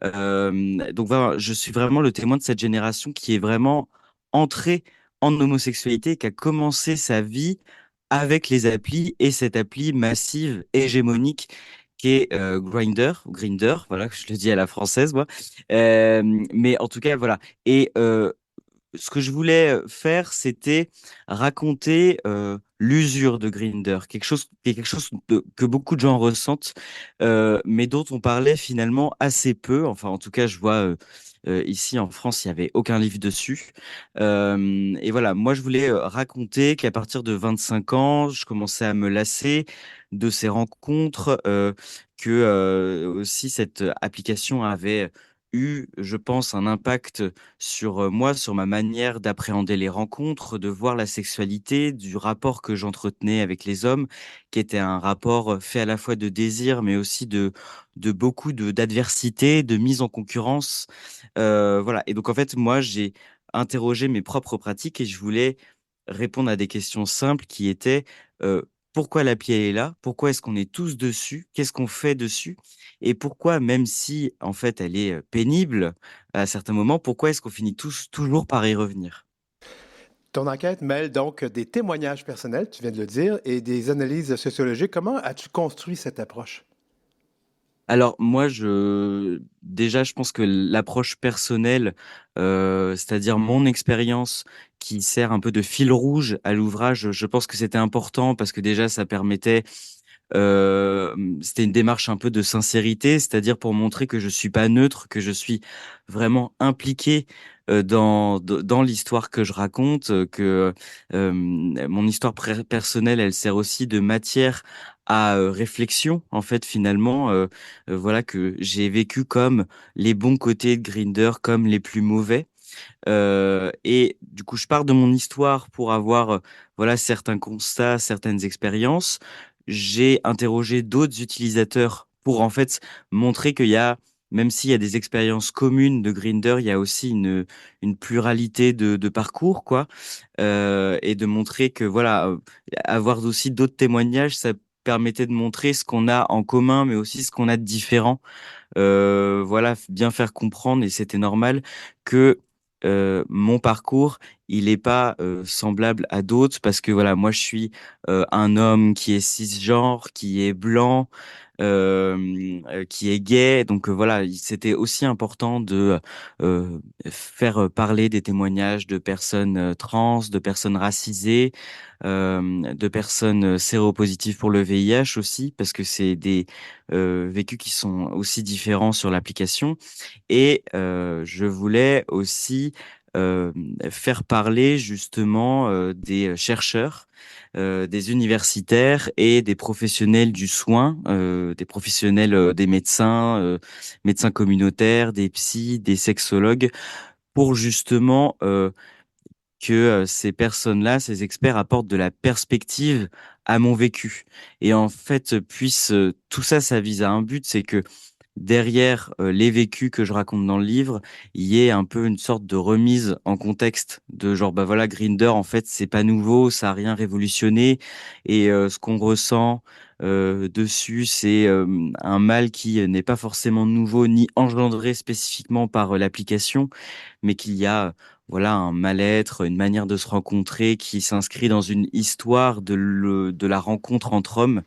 Donc voilà, je suis vraiment le témoin de cette génération qui est vraiment entrée en homosexualité, qui a commencé sa vie avec les applis et cette appli massive, hégémonique, qui est Grindr, voilà, je le dis à la française, moi. Mais en tout cas, voilà. Et ce que je voulais faire, c'était raconter l'usure de Grindr, quelque chose que beaucoup de gens ressentent, mais dont on parlait finalement assez peu. Enfin, en tout cas, je vois ici en France, il n'y avait aucun livre dessus. Et voilà, moi, je voulais raconter qu'à partir de 25 ans, je commençais à me lasser de ces rencontres, que aussi cette application avait eu, je pense, un impact sur moi, sur ma manière d'appréhender les rencontres, de voir la sexualité, du rapport que j'entretenais avec les hommes, qui était un rapport fait à la fois de désir, mais aussi de beaucoup d'adversité, de mise en concurrence. Voilà. Et donc, en fait, moi, j'ai interrogé mes propres pratiques et je voulais répondre à des questions simples qui étaient pourquoi l'appli elle est là? Pourquoi est-ce qu'on est tous dessus? Qu'est-ce qu'on fait dessus? Et pourquoi, même si en fait elle est pénible à certains moments, pourquoi est-ce qu'on finit tous toujours par y revenir? Ton enquête mêle donc des témoignages personnels, tu viens de le dire, et des analyses sociologiques. Comment as-tu construit cette approche? Alors moi, déjà, je pense que l'approche personnelle, c'est-à-dire mon expérience qui sert un peu de fil rouge à l'ouvrage, je pense que c'était important parce que déjà, ça permettait c'était une démarche un peu de sincérité, c'est-à-dire pour montrer que je suis pas neutre, que je suis vraiment impliqué dans l'histoire que je raconte, que mon histoire personnelle, elle sert aussi de matière à réflexion, en fait, finalement, voilà, que j'ai vécu comme les bons côtés de Grindr, comme les plus mauvais. Et du coup, je pars de mon histoire pour avoir voilà certains constats, certaines expériences. J'ai interrogé d'autres utilisateurs pour en fait montrer qu'il y a, même s'il y a des expériences communes de Grindr, il y a aussi une pluralité de parcours, quoi. Et de montrer que voilà, avoir aussi d'autres témoignages, ça permettait de montrer ce qu'on a en commun, mais aussi ce qu'on a de différent. Voilà, bien faire comprendre, et c'était normal, que mon parcours, il n'est pas semblable à d'autres parce que voilà, moi je suis un homme qui est cisgenre, qui est blanc, qui est gay. Donc voilà, c'était aussi important de faire parler des témoignages de personnes trans, de personnes racisées, de personnes séropositives pour le VIH aussi, parce que c'est des vécus qui sont aussi différents sur l'application. Et je voulais aussi euh, faire parler justement des chercheurs, des universitaires et des professionnels du soin, des professionnels des médecins, médecins communautaires, des psys, des sexologues, pour justement que ces personnes-là, ces experts apportent de la perspective à mon vécu. Et en fait, tout ça, ça vise à un but, c'est que derrière les vécus que je raconte dans le livre, il y ait un peu une sorte de remise en contexte de genre bah voilà, Grindr en fait c'est pas nouveau, ça a rien révolutionné, et ce qu'on ressent dessus c'est un mal qui n'est pas forcément nouveau ni engendré spécifiquement par l'application, mais qu'il y a voilà un mal-être, une manière de se rencontrer qui s'inscrit dans une histoire de la rencontre entre hommes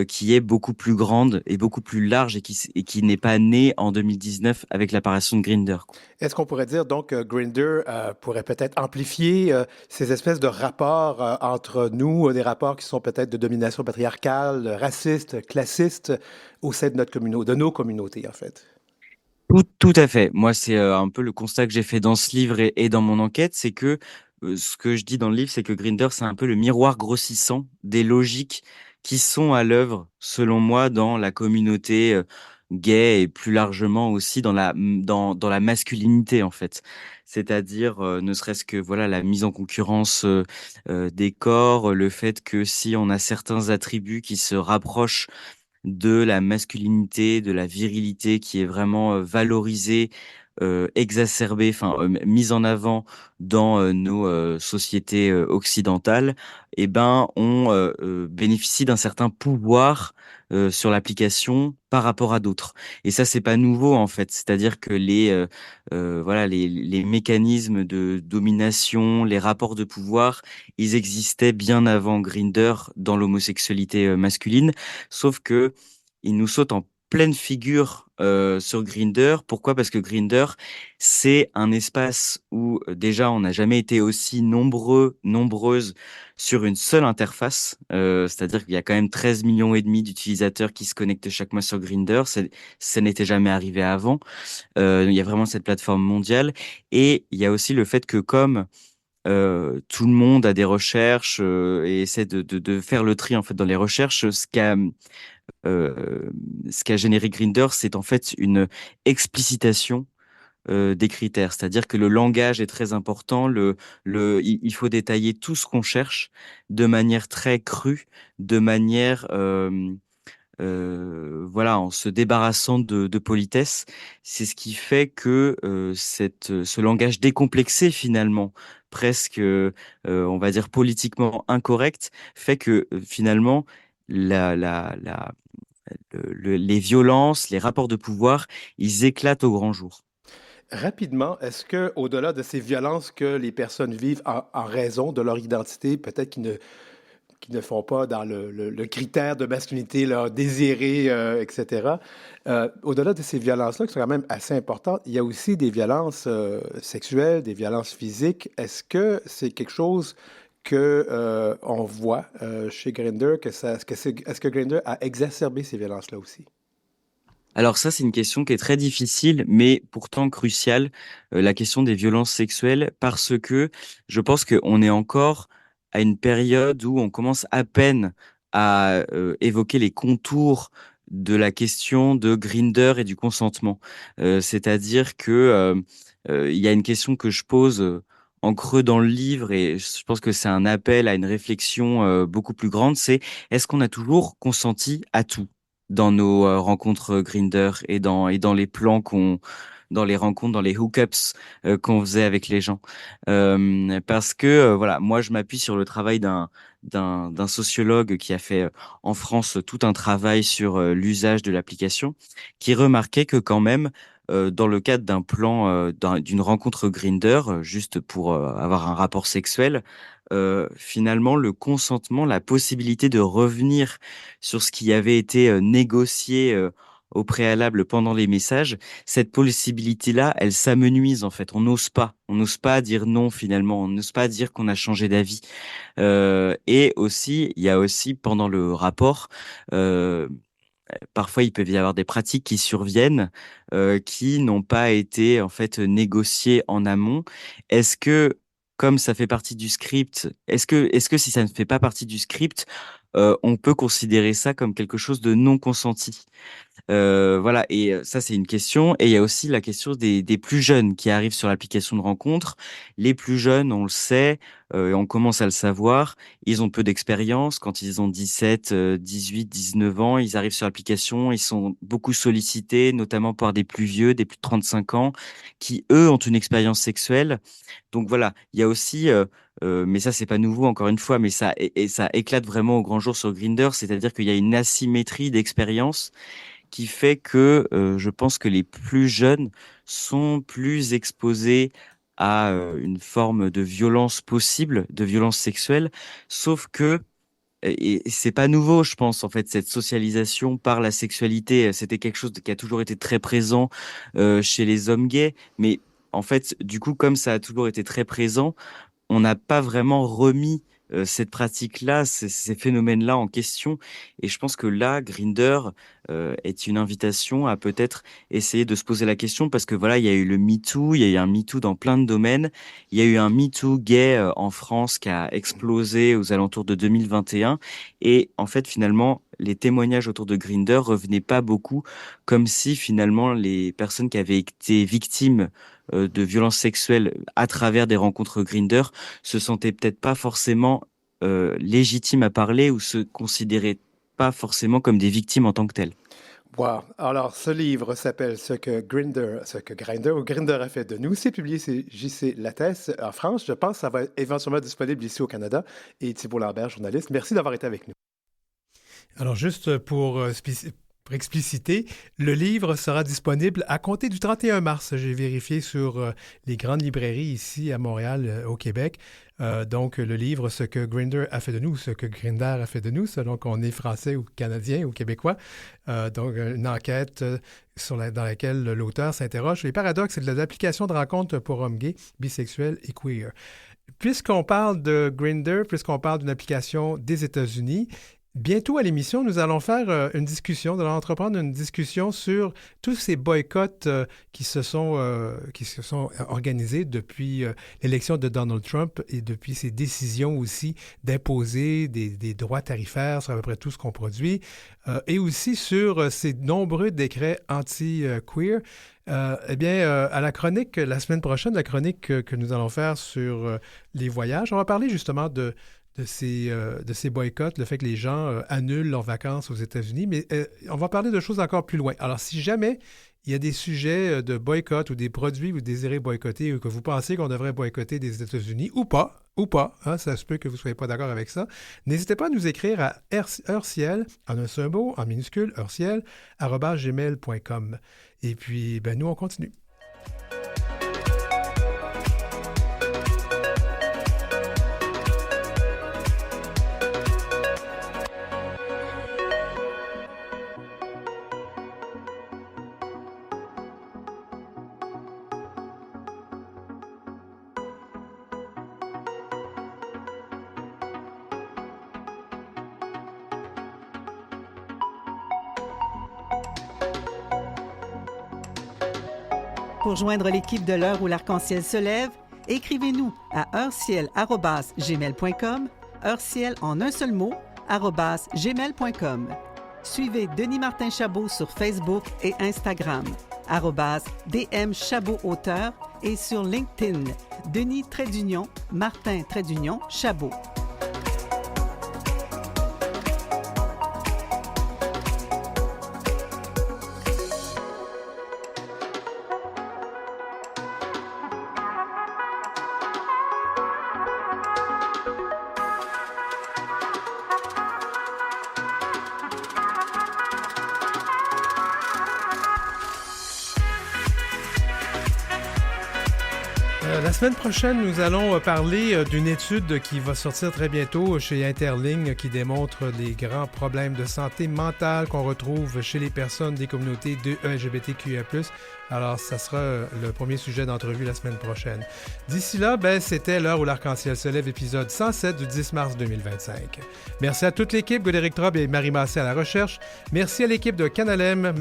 qui est beaucoup plus grande et beaucoup plus large, et qui n'est pas née en 2019 avec l'apparition de Grindr, quoi. Est-ce qu'on pourrait dire donc que Grindr pourrait peut-être amplifier ces espèces de rapports entre nous, des rapports qui sont peut-être de domination patriarcale, racistes, classistes au sein de notre communauté, de nos communautés en fait? Tout à fait. Moi, c'est un peu le constat que j'ai fait dans ce livre et dans mon enquête, c'est que ce que je dis dans le livre, c'est que Grindr, c'est un peu le miroir grossissant des logiques qui sont à l'œuvre, selon moi, dans la communauté gay, et plus largement aussi dans la masculinité, en fait. C'est-à-dire, ne serait-ce que voilà la mise en concurrence des corps, le fait que si on a certains attributs qui se rapprochent de la masculinité, de la virilité qui est vraiment valorisée, exacerbée, enfin mise en avant dans nos sociétés occidentales, eh ben on bénéficie d'un certain pouvoir sur l'application par rapport à d'autres. Et ça, c'est pas nouveau en fait. C'est-à-dire que voilà les mécanismes de domination, les rapports de pouvoir, ils existaient bien avant Grindr dans l'homosexualité masculine. Sauf que il nous saute en pleine figure sur Grindr. Pourquoi? Parce que Grindr, c'est un espace où déjà on n'a jamais été aussi nombreuses sur une seule interface. C'est-à-dire qu'il y a quand même 13 millions et demi d'utilisateurs qui se connectent chaque mois sur Grindr. Ça n'était jamais arrivé avant. Il y a vraiment cette plateforme mondiale. Et il y a aussi le fait que comme tout le monde a des recherches et essaie de faire le tri en fait dans les recherches, euh, ce qu'a généré Grindr, c'est en fait une explicitation des critères. C'est-à-dire que le langage est très important. Il faut détailler tout ce qu'on cherche de manière très crue, de manière voilà, en se débarrassant de politesse. C'est ce qui fait que ce langage décomplexé finalement, presque, on va dire politiquement incorrect, fait que finalement la, la, la, les violences, les rapports de pouvoir, ils éclatent au grand jour. Rapidement, est-ce que, au-delà de ces violences que les personnes vivent en raison de leur identité, peut-être qui ne font pas dans le critère de masculinité là, désiré, etc., au-delà de ces violences-là, qui sont quand même assez importantes, il y a aussi des violences sexuelles, des violences physiques. Est-ce que c'est quelque chose que on voit chez Grindr, est-ce que Grindr a exacerbé ces violences-là aussi? Alors ça, c'est une question qui est très difficile, mais pourtant cruciale, la question des violences sexuelles, parce que je pense qu'on est encore à une période où on commence à peine à évoquer les contours de la question de Grindr et du consentement. C'est-à-dire que il y a une question que je pose en creux dans le livre, et je pense que c'est un appel à une réflexion beaucoup plus grande, c'est est-ce qu'on a toujours consenti à tout dans nos rencontres Grindr et dans les plans dans les rencontres, dans les hookups qu'on faisait avec les gens. Parce que voilà, moi je m'appuie sur le travail d'un sociologue qui a fait en France tout un travail sur l'usage de l'application, qui remarquait que quand même dans le cadre d'un plan d'une rencontre Grindr, juste pour avoir un rapport sexuel, finalement le consentement, la possibilité de revenir sur ce qui avait été négocié au préalable pendant les messages, cette possibilité-là, elle s'amenuise en fait. On n'ose pas dire non finalement, on n'ose pas dire qu'on a changé d'avis. Et aussi, il y a aussi pendant le rapport, euh, parfois il peut y avoir des pratiques qui surviennent, qui n'ont pas été en fait négociées en amont. Est-ce que comme ça fait partie du script, est-ce que si ça ne fait pas partie du script, on peut considérer ça comme quelque chose de non consenti? Voilà, et ça, c'est une question. Et il y a aussi la question des plus jeunes qui arrivent sur l'application de rencontre. Les plus jeunes, on le sait, et on commence à le savoir, ils ont peu d'expérience. Quand ils ont 17, 18, 19 ans, ils arrivent sur l'application, ils sont beaucoup sollicités, notamment par des plus vieux, des plus de 35 ans, qui, eux, ont une expérience sexuelle. Donc voilà, il y a aussi... mais ça, c'est pas nouveau, encore une fois, mais et ça éclate vraiment au grand jour sur Grindr, c'est-à-dire qu'il y a une asymétrie d'expérience qui fait que je pense que les plus jeunes sont plus exposés à une forme de violence possible, de violence sexuelle, sauf que et c'est pas nouveau, je pense, en fait, cette socialisation par la sexualité, c'était quelque chose qui a toujours été très présent chez les hommes gays, mais en fait, du coup, comme ça a toujours été très présent, on n'a pas vraiment remis cette pratique-là, ces phénomènes-là en question. Et je pense que là, Grindr est une invitation à peut-être essayer de se poser la question parce que voilà, il y a eu le MeToo, il y a eu un MeToo dans plein de domaines. Il y a eu un MeToo gay en France qui a explosé aux alentours de 2021. Et en fait, finalement, les témoignages autour de Grindr revenaient pas beaucoup, comme si finalement les personnes qui avaient été victimes de violences sexuelles à travers des rencontres Grindr se sentaient peut-être pas forcément légitimes à parler ou se considéraient pas forcément comme des victimes en tant que telles. Wow. Alors, ce livre s'appelle Ce que Grindr ou Grindr a fait de nous. C'est publié chez JC Lattès en France. Je pense que ça va être éventuellement disponible ici au Canada. Et Thibault Lambert, journaliste, merci d'avoir été avec nous. Alors, juste pour expliciter, le livre sera disponible à compter du 31 mars. J'ai vérifié sur les grandes librairies ici à Montréal, au Québec. Donc, le livre Ce que Grindr a fait de nous, ce que Grindr a fait de nous, selon qu'on est français ou canadien ou québécois. Donc, une enquête dans laquelle l'auteur s'interroge sur les paradoxes de l'application de rencontres pour hommes gays, bisexuels et queer. Puisqu'on parle de Grindr, puisqu'on parle d'une application des États-Unis, bientôt à l'émission, nous allons faire une discussion, nous allons entreprendre une discussion sur tous ces boycotts qui se sont organisés depuis l'élection de Donald Trump et depuis ses décisions aussi d'imposer des droits tarifaires sur à peu près tout ce qu'on produit et aussi sur ces nombreux décrets anti-queer. Eh bien, à la chronique, la semaine prochaine, la chronique que nous allons faire sur les voyages, on va parler justement de de ces boycotts, le fait que les gens annulent leurs vacances aux États-Unis, mais on va parler de choses encore plus loin. Alors, si jamais il y a des sujets de boycott ou des produits que vous désirez boycotter ou que vous pensez qu'on devrait boycotter des États-Unis ou pas, hein, ça se peut que vous ne soyez pas d'accord avec ça, n'hésitez pas à nous écrire à heurciel, en un seul mot, en minuscule, heurciel, @gmail.com. Et puis, nous, on continue. Pour joindre l'équipe de l'heure où l'arc-en-ciel se lève, écrivez-nous à heurciel@gmail.com, heurciel en un seul mot, @gmail.com. Suivez Denis Martin Chabot sur Facebook et Instagram, @DM Chabot Auteur et sur LinkedIn, Denis Martin Chabot. La semaine prochaine, nous allons parler d'une étude qui va sortir très bientôt chez Interligne qui démontre les grands problèmes de santé mentale qu'on retrouve chez les personnes des communautés de LGBTQIA+. Alors, ça sera le premier sujet d'entrevue la semaine prochaine. D'ici là, c'était l'heure où l'arc-en-ciel se lève, épisode 107 du 10 mars 2025. Merci à toute l'équipe, Godéric Trobe et Marie Massé à la recherche. Merci à l'équipe de Canalem,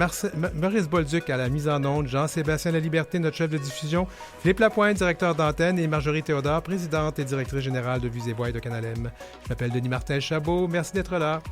Maurice Bolduc à la mise en onde, Jean-Sébastien Laliberté, notre chef de diffusion, Philippe Lapointe, directeur d'antenne, et Marjorie Théodore, présidente et directrice générale de Vues et Voix de Canalem. Je m'appelle Denis Martin Chabot. Merci d'être là.